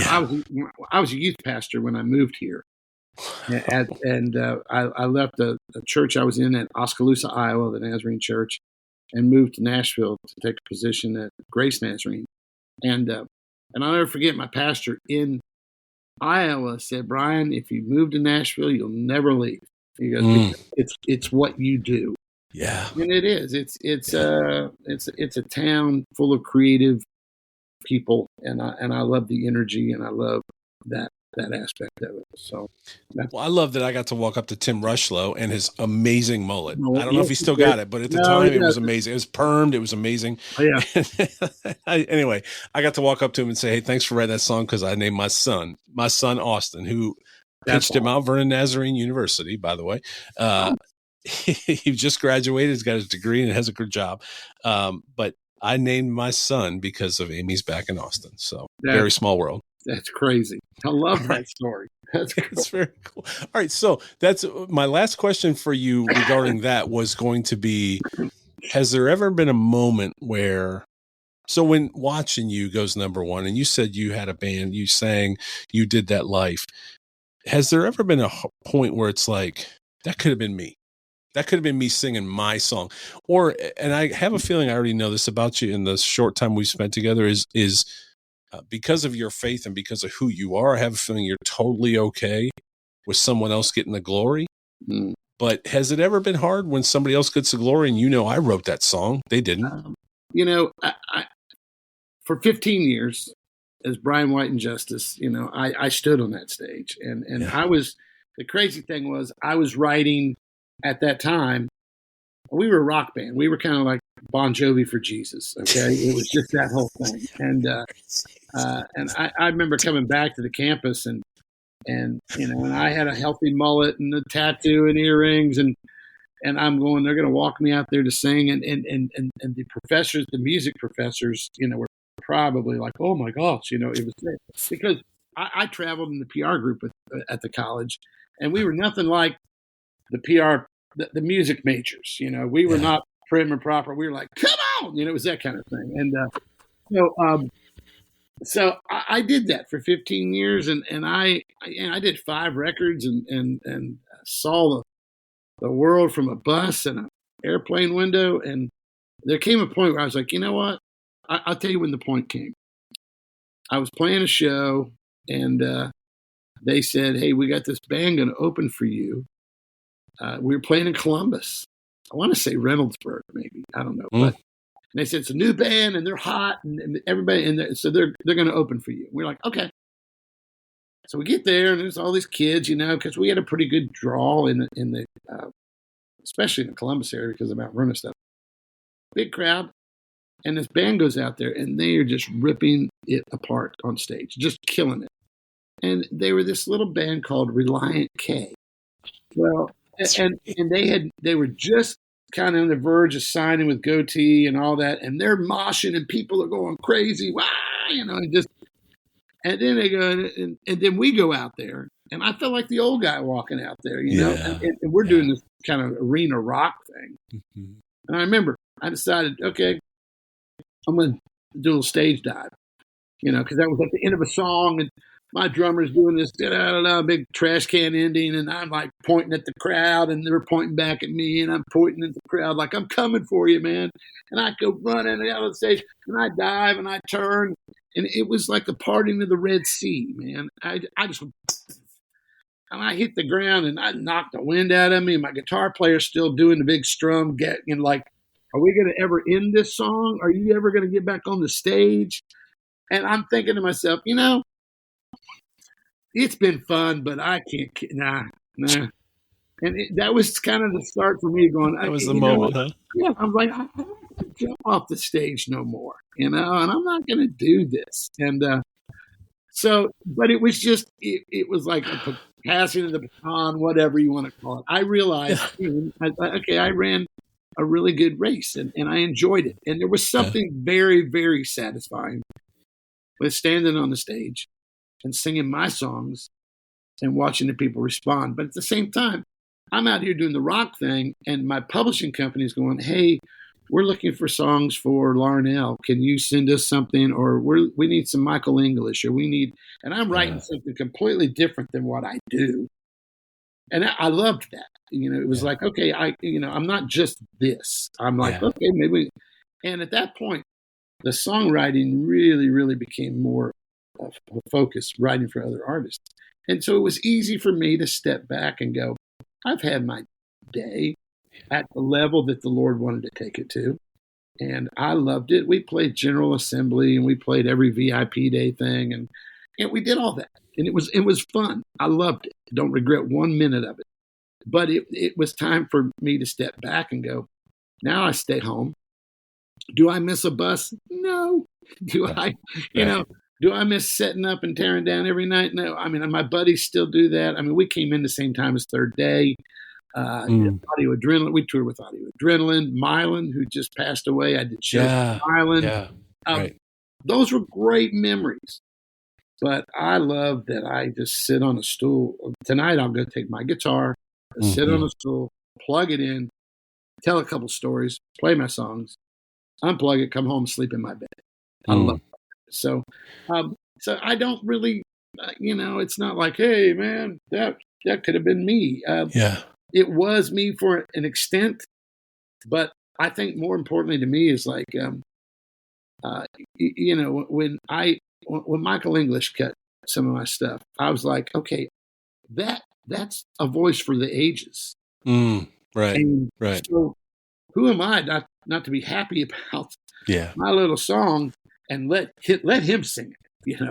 I was a youth pastor when I moved here, and I left the church I was in at Oskaloosa, Iowa, the Nazarene Church, and moved to Nashville to take a position at Grace Nazarene, and I'll never forget my pastor in Iowa said, Brian, if you move to Nashville, you'll never leave. He goes, it's what you do. Yeah. And it is. It's a town full of creative people, and I love the energy, and I love that aspect of it. So I love that I got to walk up to Tim Rushlow and his amazing mullet. I don't know if he still got it, but at the time it was amazing. It was permed. It was amazing. Oh, yeah. Anyway, I got to walk up to him and say, hey, thanks for writing that song, because I named my son Austin, who pitched at Mount Vernon Nazarene University, by the way. He just graduated. He's got his degree and has a good job. But I named my son because of Amy's Back in Austin. So very small world. That's crazy. I love that story. That's cool. It's very cool. All right. So that's my last question for you regarding that was going to be, has there ever been a moment where, so when Watching You goes number one, and you said you had a band, you sang, you did that live. Has there ever been a point where it's like, that could have been me? That could have been me singing my song. Or, and I have a feeling I already know this about you in the short time we've spent together, is because of your faith and because of who you are, I have a feeling you're totally okay with someone else getting the glory. Mm. But has it ever been hard when somebody else gets the glory and I wrote that song? They didn't. I for 15 years as Brian White and Justice, I stood on that stage. And Yeah. the crazy thing was I was writing at that time. We were a rock band. We were kind of like Bon Jovi for Jesus. Okay. It was just that whole thing. And I remember coming back to the campus and I had a healthy mullet and a tattoo and earrings and I'm going, they're going to walk me out there to sing. And the professors, the music professors, were probably like, oh my gosh, it was great. Because I traveled in the PR group at the college, and we were nothing like the PR, the music majors. We were not prim and proper. We were like, come on, it was that kind of thing. And so I did that for 15 years, and I did 5 records and saw the world from a bus and an airplane window. And there came a point where I was like, you know what? I'll tell you when the point came. I was playing a show, and they said, hey, we got this band going to open for you. We were playing in Columbus. I want to say Reynoldsburg, maybe. I don't know. But they said, it's a new band, and they're hot, and everybody, so they're going to open for you. We're like, okay. So we get there, and there's all these kids, because we had a pretty good draw in the especially in the Columbus area because of Mount Vernon stuff. Big crowd. And this band goes out there, and they are just ripping it apart on stage, just killing it. And they were this little band called Reliant K. Well, and they were just kind of on the verge of signing with Goatee and all that, and they're moshing, and people are going crazy, wow, and then they go, and then we go out there, and I felt like the old guy walking out there, and we're doing this kind of arena rock thing. Mm-hmm. And I remember I decided, okay, I'm going to do a little stage dive, because that was at the end of a song, and my drummer's doing this big trash can ending, and I'm like pointing at the crowd, and they're pointing back at me, and I'm pointing at the crowd like, I'm coming for you, man. And I go running out of the stage, and I dive, and I turn, and it was like the parting of the Red Sea, man. I just went, and I hit the ground, and I knocked the wind out of me, and my guitar player's still doing the big strum, like, are we going to ever end this song? Are you ever going to get back on the stage? And I'm thinking to myself, it's been fun, but I can't, nah. And that was kind of the start for me going, that was the moment, huh? Yeah, I'm like, I don't want to jump off the stage no more, and I'm not going to do this. And but it was just, it was like a passing of the baton, whatever you want to call it. I realized, I ran a really good race, and I enjoyed it. And there was something very, very satisfying with standing on the stage and singing my songs and watching the people respond. But at the same time, I'm out here doing the rock thing, and my publishing company is going, hey, we're looking for songs for Larnell. Can you send us something? Or we need some Michael English, or and I'm writing something completely different than what I do. And I loved that. It was like, okay, I'm not just this. I'm like, okay, maybe. And at that point, the songwriting really, really became more of a focus, writing for other artists. And so it was easy for me to step back and go, I've had my day at the level that the Lord wanted to take it to. And I loved it. We played General Assembly, and we played every VIP day thing. And we did all that. And it was fun. I loved it. I don't regret 1 minute of it. But it was time for me to step back and go, now I stay home. Do I miss a bus? No. Do I, do I miss setting up and tearing down every night? No. I mean, my buddies still do that. I mean, we came in the same time as Third Day. Audio Adrenaline. We toured with Audio Adrenaline. Mylan, who just passed away. I did shows with Mylan. Yeah. Right. Those were great memories. But I love that I just sit on a stool. Tonight I'll go take my guitar, sit on a stool, plug it in, tell a couple stories, play my songs, unplug it, come home, sleep in my bed. I love it. So I don't really, it's not like, hey man, that could have been me. It was me for an extent, but I think more importantly to me is like, when Michael English cut some of my stuff, I was like, okay, that's a voice for the ages. Right. And right. So who am I not to be happy about my little song and let him sing it?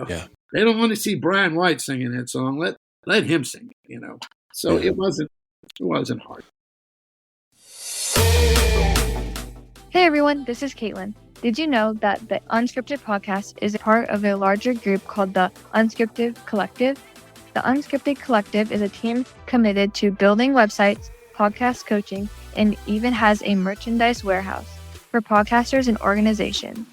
Yeah. They don't want to see Brian White singing that song. Let him sing it. So it wasn't hard. Hey everyone, this is Caitlin. Did you know that the Unscripted podcast is a part of a larger group called the Unscripted Collective? The Unscripted Collective is a team committed to building websites, podcast coaching, and even has a merchandise warehouse for podcasters and organizations.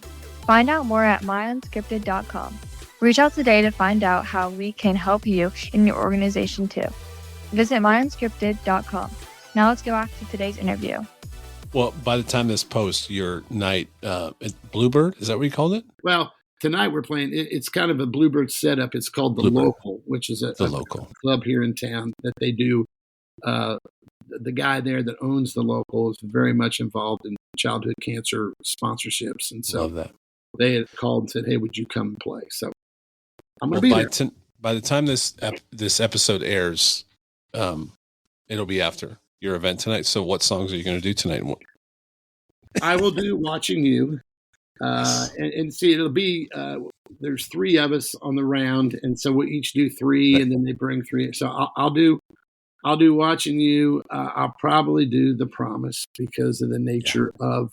Find out more at myunscripted.com. Reach out today to find out how we can help you in your organization too. Visit myunscripted.com. Now let's go back to today's interview. Well, by the time this posts, your night, Bluebird, is that what you called it? Well, tonight we're playing, it's kind of a Bluebird setup. It's called The Bluebird. Local, which is a club here in town that they do. The guy there that owns The Local is very much involved in childhood cancer sponsorships. And so Love that. They had called and said, hey, would you come and play? So I'm going to be there. By the time this episode airs, it'll be after your event tonight. So what songs are you going to do tonight? I will do Watching You. And see, it'll be, there's three of us on the round. And so we'll each do three and then they bring three. So I'll do Watching You. I'll probably do The Promise because of the nature of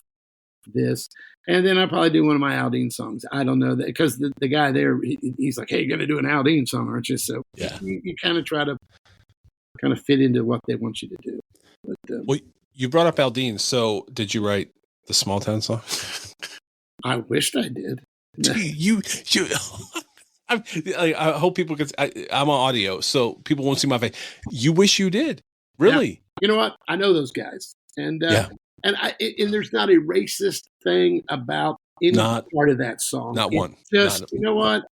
this. And then I'll probably do one of my Aldine songs. I don't know that because the guy there, he's like, hey, you're going to do an Aldine song, aren't you? So you kind of try to kind of fit into what they want you to do. But, well, you brought up Aldine. So did you write the Small Town song? I wished I did. You I hope people can. I'm on audio, so people won't see my face. You wish you did, really? Yeah. You know what? I know those guys, and there's not a racist thing about any part of that song. Not one. Just you know what?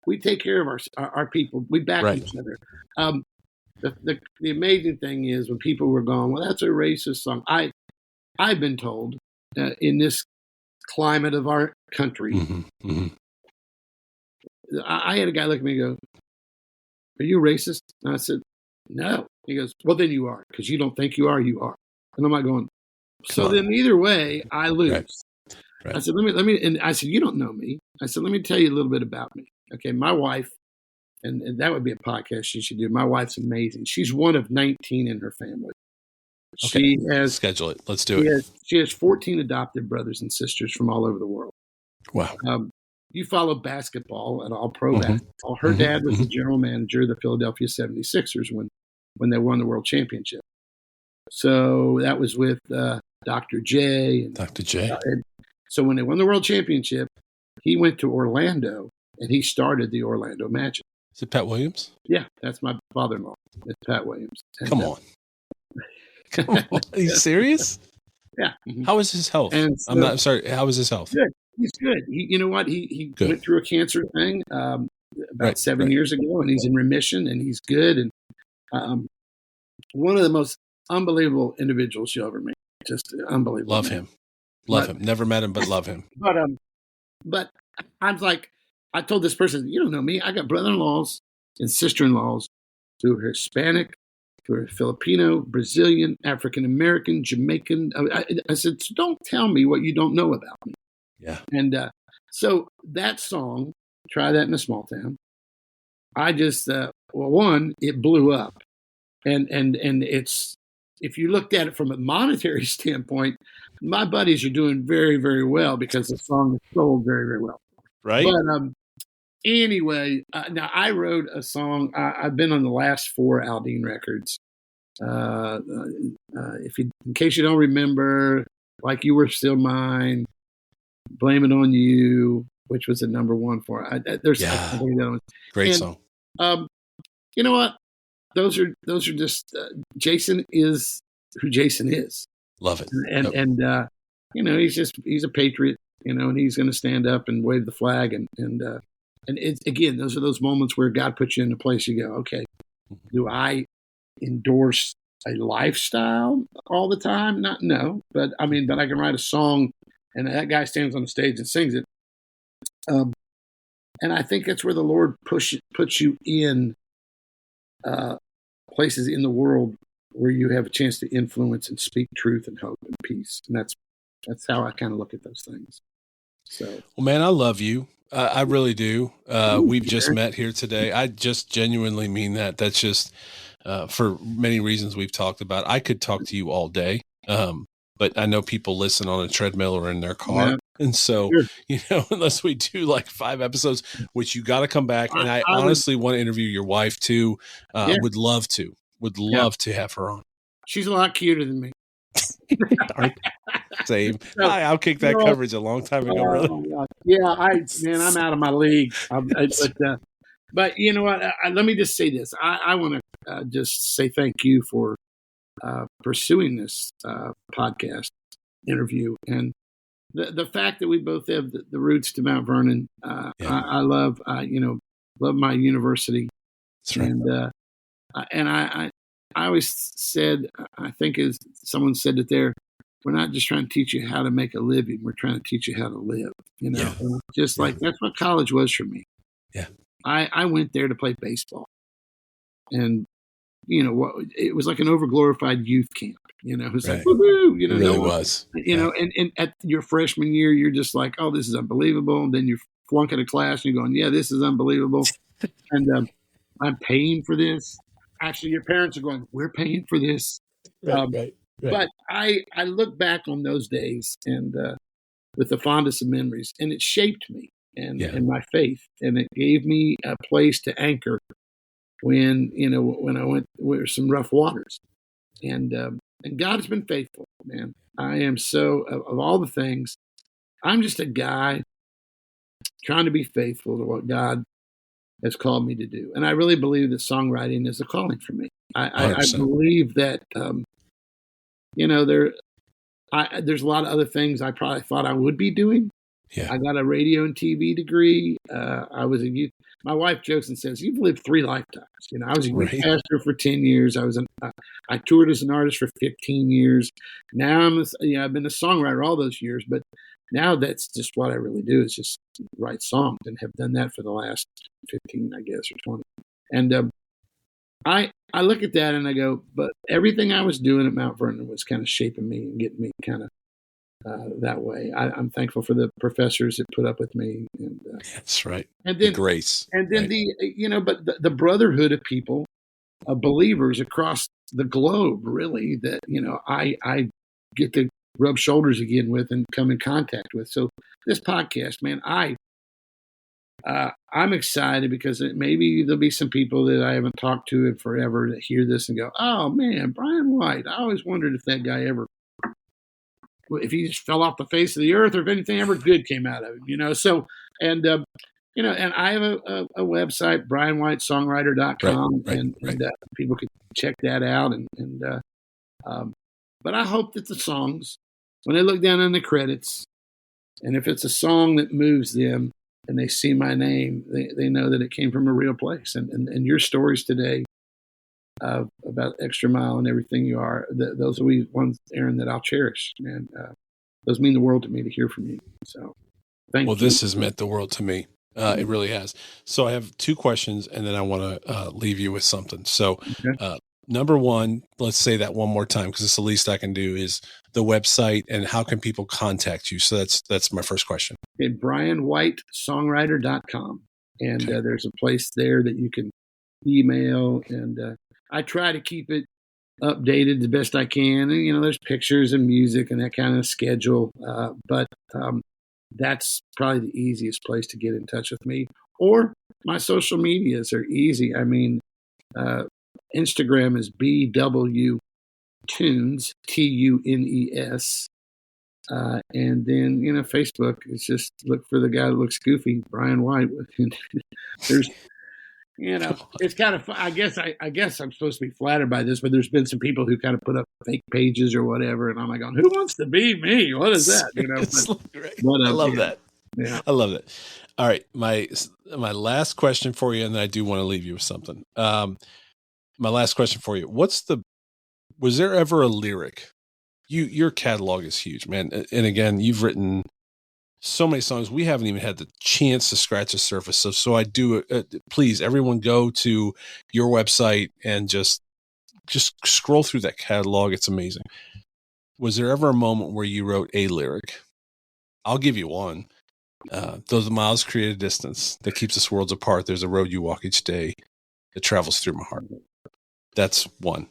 We take care of our people. We back each other. The amazing thing is when people were going, well, that's a racist song. I've been told in this climate of our country. I had a guy look at me and go, are you racist? And I said, no. He goes, well, then you are, because you don't think you are, you are. And I'm like going, so then either way, I lose. Right. I said, let me, and I said, you don't know me. I said, let me tell you a little bit about me. Okay, my wife, and that would be a podcast she should do. My wife's amazing. She's one of 19 in her family. Okay. Schedule it. Let's do it. She has 14 adopted brothers and sisters from all over the world. Wow. You follow basketball at all, pro basketball. Her dad was the general manager of the Philadelphia 76ers when they won the world championship. So that was with Dr. J. Dr. J. So when they won the world championship, he went to Orlando and he started the Orlando Magic. Is it Pat Williams? Yeah, that's my father-in-law. It's Pat Williams. And, Come on. Are you serious? Yeah. How is his health? I'm sorry. How is his health? Good. He's good. You know what? He went through a cancer thing about 7 years ago, and he's in remission, and he's good. And one of the most unbelievable individuals you'll ever meet. Just unbelievable. Love him. Love him. Never met him, but love him. But I'm like, I told this person, you don't know me. I got brother-in-laws and sister-in-laws who are Hispanic, who are Filipino, Brazilian, African-American, Jamaican. I said, so don't tell me what you don't know about me. Yeah. And so that song, Try That in a Small Town, I just, one, it blew up. And it's, if you looked at it from a monetary standpoint, my buddies are doing very, very well because the song is sold very, very well. Right. But anyway, now I wrote a song. I've been on the last 4 Aldine records. In case you don't remember, Like You Were Still Mine, Blame It On You, which was a number one for there's Great and, song. You know what? Those are just Jason is who Jason is. Love it. And you know, he's a patriot, you know, and he's going to stand up and wave the flag and it's, again, those are those moments where God puts you in a place you go, okay, do I endorse a lifestyle all the time? No, but I can write a song and that guy stands on the stage and sings it. And I think that's where the Lord puts you in places in the world where you have a chance to influence and speak truth and hope and peace. And that's how I kind of look at those things. So, well, man, I love you. I really do. We've just met here today. I just genuinely mean that. That's just for many reasons we've talked about. I could talk to you all day, but I know people listen on a treadmill or in their car. Yeah. And so, sure. You know, unless we do like 5 episodes, which you got to come back. And I honestly want to interview your wife too. Would love to have her on. She's a lot cuter than me. Same. I outkicked that coverage a long time ago. Really. Yeah, I'm out of my league. But you know what? Let me just say this. I want to just say thank you for pursuing this podcast interview, and the fact that we both have the roots to Mount Vernon. I love love my university. That's right. And I always said, I think as someone said it there, we're not just trying to teach you how to make a living. We're trying to teach you how to live, you know, just like that's what college was for me. Yeah. I went there to play baseball, and, you know, it was like an overglorified youth camp, you know, it was like, woohoo, you know, it really was, you know, and at your freshman year, you're just like, oh, this is unbelievable. And then you flunk out of class and you're going, yeah, this is unbelievable. And I'm paying for this. Actually, your parents are going, we're paying for this. Right. But I look back on those days and with the fondest of memories, and it shaped me and my faith, and it gave me a place to anchor when I went with some rough waters. And God has been faithful, man. I am so, of all the things, I'm just a guy trying to be faithful to what God has called me to do. And I really believe that songwriting is a calling for me. I believe that, there's a lot of other things I probably thought I would be doing. Yeah. I got a radio and TV degree. I was a youth. My wife jokes and says, "You've lived 3 lifetimes." You know, I was a youth pastor for 10 years. I toured as an artist for 15 years. Now I've been a songwriter all those years, but now that's just what I really do, is just write songs, and have done that for the last 15, I guess, or 20. And I look at that and I go, but everything I was doing at Mount Vernon was kind of shaping me and getting me kind of that way. I'm thankful for the professors that put up with me. And, that's right. And then the grace. And then the brotherhood of people, believers across the globe, really, that, I get to rub shoulders again with and come in contact with. So this podcast, man, I'm excited because maybe there'll be some people that I haven't talked to in forever that hear this and go, "Oh man, Brian White. I always wondered if that guy if he just fell off the face of the earth, or if anything ever good came out of him." So, and I have a website, brianwhitesongwriter.com, and people can check that out. But I hope that the songs, when they look down in the credits, and if it's a song that moves them, and they see my name, they know that it came from a real place. And your stories today about Extra Mile and everything you are, those will be ones, Aaron, that I'll cherish. And those mean the world to me to hear from you. So thank you. Well, this has meant the world to me. It really has. So I have 2 questions, and then I want to leave you with something. So number 1, let's say that one more time, because it's the least I can do, is the website and how can people contact you? So that's my first question. Okay, brianwhitesongwriter.com. And there's a place there that you can email. And I try to keep it updated the best I can. And, there's pictures and music and that kind of schedule. But that's probably the easiest place to get in touch with me. Or my social medias are easy. I mean, Instagram is BW Tunes, TUNES. And then, Facebook, it's just look for the guy that looks goofy, Brian White. There's, it's kind of, I guess I'm supposed to be flattered by this, but there's been some people who kind of put up fake pages or whatever. And I'm like, who wants to be me? What is that? I love that. Yeah. I love that. All right. My last question for you, and then I do want to leave you with something. My last question for you, was there ever a lyric? Your catalog is huge, man. And again, you've written so many songs. We haven't even had the chance to scratch the surface. So I do, please, everyone go to your website and just scroll through that catalog. It's amazing. Was there ever a moment where you wrote a lyric? I'll give you one. Those miles create a distance that keeps us worlds apart. There's a road you walk each day that travels through my heart. That's one.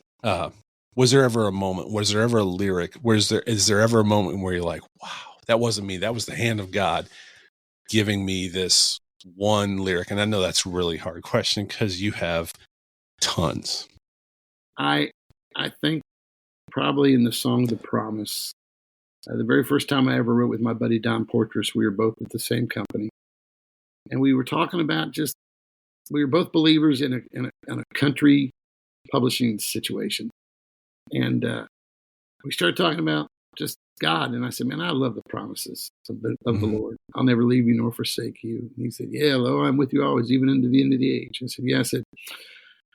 Was there ever a moment? Was there ever a lyric? Is there ever a moment where you're like, wow, that wasn't me. That was the hand of God giving me this one lyric. And I know that's a really hard question because you have tons. I think probably in the song "The Promise." The very first time I ever wrote with my buddy Don Portress, we were both at the same company, and we were talking about we were both believers in a country publishing situation, and we started talking about just God. And I said, "Man, I love the promises of the Lord. I'll never leave you nor forsake you." And he said, "Yeah, lo, I'm with you always, even unto the end of the age." I said, "Yeah." I said,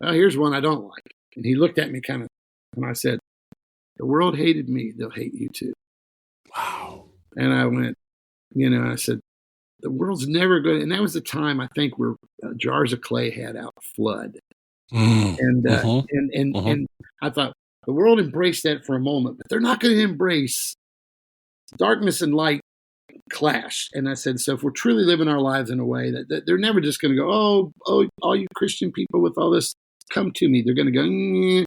"Here's one I don't like." And he looked at me and I said, "The world hated me; they'll hate you too." Wow. And I went, I said, the world's never going to, and that was the time I think where Jars of Clay had out Flood. And I thought the world embraced that for a moment, but they're not going to embrace darkness and light clash. And I said, so if we're truly living our lives in a way that they're never just going to go, oh, all you Christian people with all this, come to me. They're going to go, mm.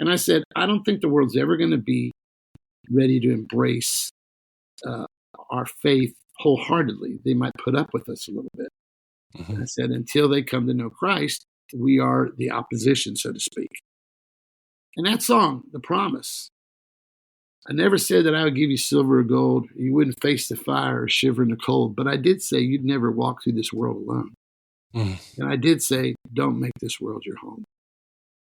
And I said, I don't think the world's ever going to be ready to embrace our faith wholeheartedly. They might put up with us a little bit. I said, until they come to know Christ, we are the opposition, so to speak. And that song, The Promise, I never said that I would give you silver or gold. You wouldn't face the fire or shiver in the cold. But I did say you'd never walk through this world alone. And I did say, don't make this world your home.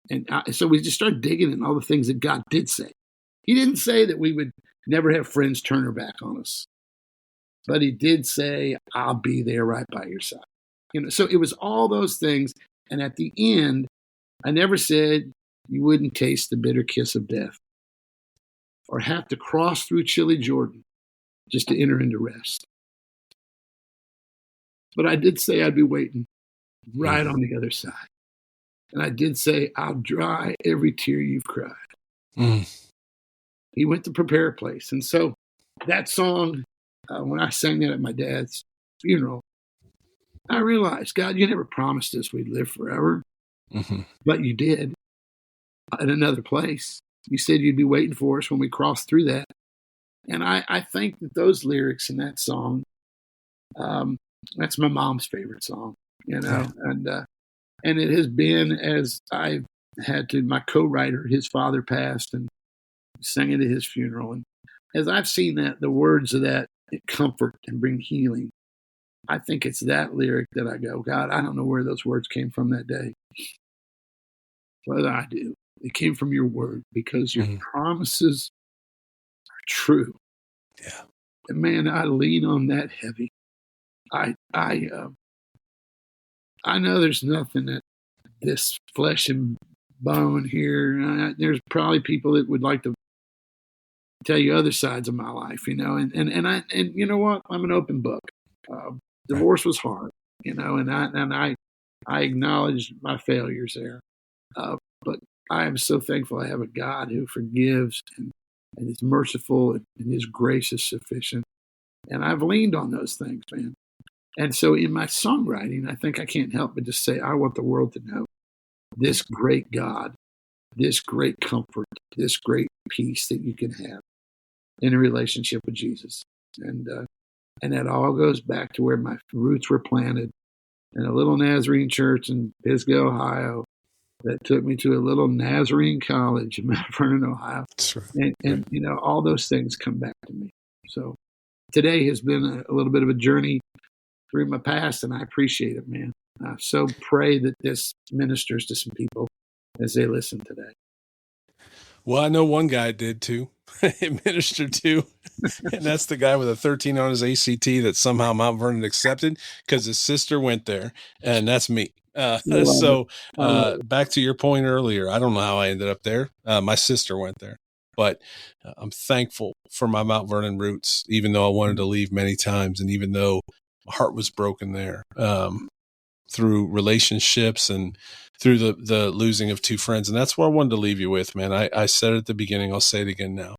And so we just started digging in all the things that God did say. He didn't say that we would never have friends turn their back on us. But he did say, I'll be there right by your side. So it was all those things. And at the end, I never said you wouldn't taste the bitter kiss of death or have to cross through chilly Jordan just to enter into rest. But I did say I'd be waiting right on the other side. And I did say, I'll dry every tear you've cried. He went to prepare a place. And so that song, when I sang that at my dad's funeral, I realized, God, you never promised us we'd live forever, but you did at another place. You said you'd be waiting for us when we crossed through that. And I think that those lyrics in that song, that's my mom's favorite song, and it has been, as I've had to, my co-writer, his father passed and sang it at his funeral. And as I've seen that, the words of that comfort and bring healing, I think it's that lyric that I go, God, I don't know where those words came from that day. But I do. It came from your word because your promises are true. Yeah. And man, I lean on that heavy. I know there's nothing that this flesh and bone here. There's probably people that would like to tell you other sides of my life, and you know what? I'm an open book. Divorce was hard, and I acknowledge my failures there. But I am so thankful I have a God who forgives and is merciful, and his grace is sufficient. And I've leaned on those things, man. And so in my songwriting, I think I can't help but just say, I want the world to know this great God, this great comfort, this great peace that you can have in a relationship with Jesus. And that all goes back to where my roots were planted in a little Nazarene church in Pisgah, Ohio, that took me to a little Nazarene college in Mount Vernon, Ohio. That's right. And all those things come back to me. So today has been a little bit of a journey through my past, and I appreciate it, man. So pray that this ministers to some people as they listen today. Well, I know one guy did too. It ministered to, and that's the guy with a 13 on his ACT that somehow Mount Vernon accepted because his sister went there, and that's me. So back to your point earlier, I don't know how I ended up there. My sister went there, but I'm thankful for my Mount Vernon roots, even though I wanted to leave many times, and even though my heart was broken there through relationships and through the losing of two friends. And that's what I wanted to leave you with, man. I said it at the beginning. I'll say it again now.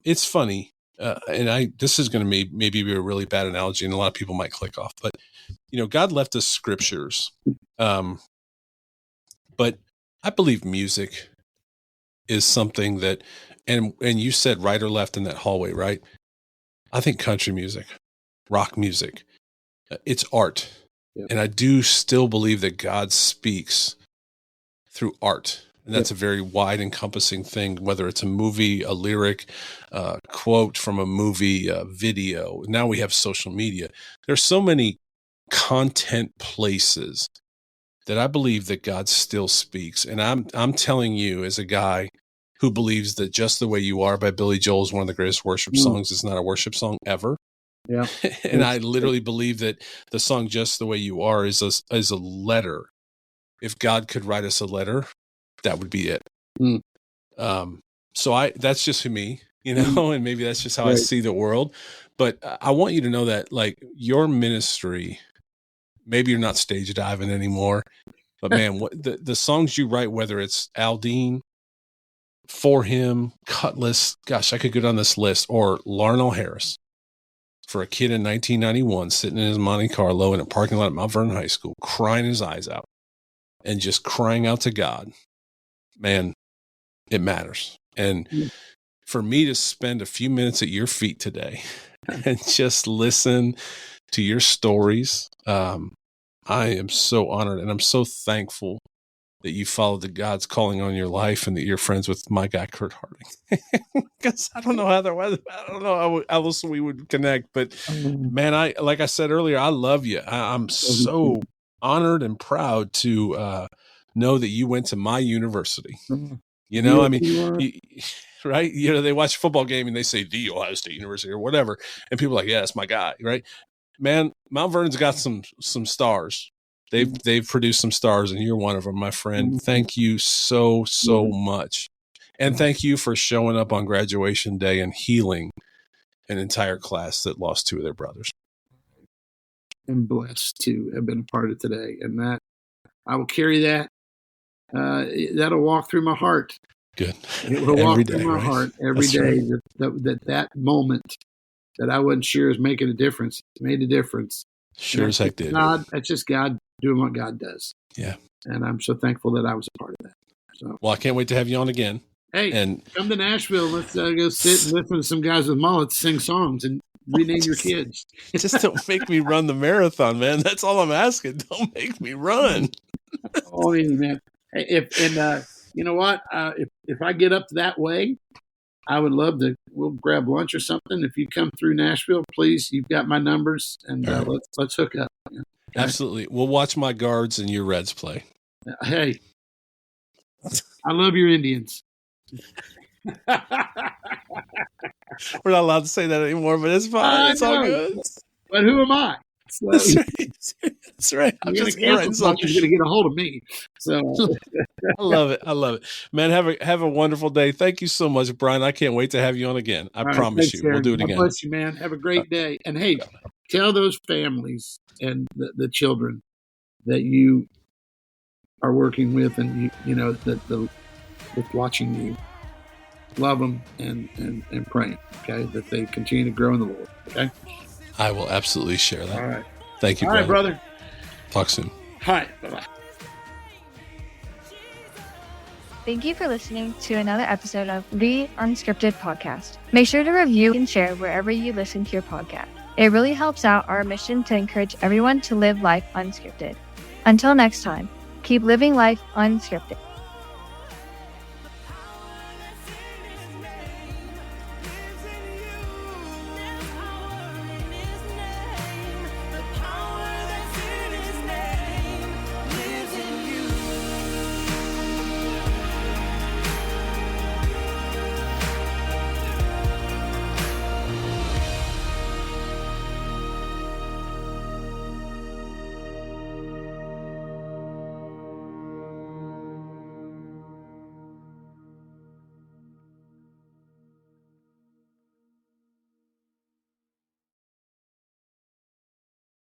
It's funny. And this is going to maybe be a really bad analogy and a lot of people might click off, but God left us scriptures. But I believe music is something that, and you said right or left in that hallway, right? I think country music, rock music, it's art. Yep. And I do still believe that God speaks through art. And that's a very wide encompassing thing, whether it's a movie, a lyric, quote from a movie, a video. Now we have social media. There's so many content places that I believe that God still speaks. And I'm telling you, as a guy who believes that Just the Way You Are by Billy Joel is one of the greatest worship songs. It's not a worship song ever. Yeah. And I literally believe that the song Just the Way You Are is a letter. If God could write us a letter, that would be it. So that's just me, and maybe that's just how I see the world. But I want you to know that, like, your ministry, maybe you're not stage diving anymore, but man, what the songs you write, whether it's Aldine, For Him, Cutlass, gosh, I could go down this list, or Larnell Harris, for a kid in 1991 sitting in his Monte Carlo in a parking lot at Mount Vernon High School, crying his eyes out and just crying out to God, man, it matters. And for me to spend a few minutes at your feet today and just listen to your stories, I am so honored, and I'm so thankful that you followed the God's calling on your life and that you're friends with my guy, Kurt Harding. Because I don't know how else we would connect, but man, like I said earlier, I love you. I'm so honored and proud to know that you went to my university. I mean, right? They watch a football game and they say the Ohio State University or whatever, and people are like, yeah, that's my guy, right? Man, Mount Vernon's got some stars. They've produced some stars, and you're one of them, my friend. Thank you so much. And thank you for showing up on graduation day and healing an entire class that lost two of their brothers. I'm blessed to have been a part of today. And that I will carry that. That'll walk through my heart. Good. It will walk through my heart every day. Right. That moment that I wasn't sure is making a difference. It made a difference. Sure as heck did. That's just God doing what God does. Yeah. And I'm so thankful that I was a part of that. So, well, I can't wait to have you on again. Hey, come to Nashville. Let's go sit and listen to some guys with mullets sing songs and rename your kids. Just don't make me run the marathon, man. That's all I'm asking. Don't make me run. Oh, man. You know what? If I get up that way, I would love to. We'll grab lunch or something. If you come through Nashville, please, you've got my numbers, and let's hook up. Okay? Absolutely. We'll watch my Guards and your Reds play. Hey, I love your Indians. We're not allowed to say that anymore, but it's fine. It's all good. But who am I? So, that's right. I'm just writing songs. You're going to get a hold of me. So I love it. Man, have a wonderful day. Thank you so much, Brian. I can't wait to have you on again. I promise you. We'll do it again. God bless you, man. Have a great day. And hey, tell those families and the children that you are working with, and with watching you, love them and praying, okay, that they continue to grow in the Lord, okay? I will absolutely share that. All right. Thank you, All right, brother. Talk soon. Hi. Bye-bye. Thank you for listening to another episode of the Unscripted Podcast. Make sure to review and share wherever you listen to your podcast. It really helps out our mission to encourage everyone to live life unscripted. Until next time, keep living life unscripted.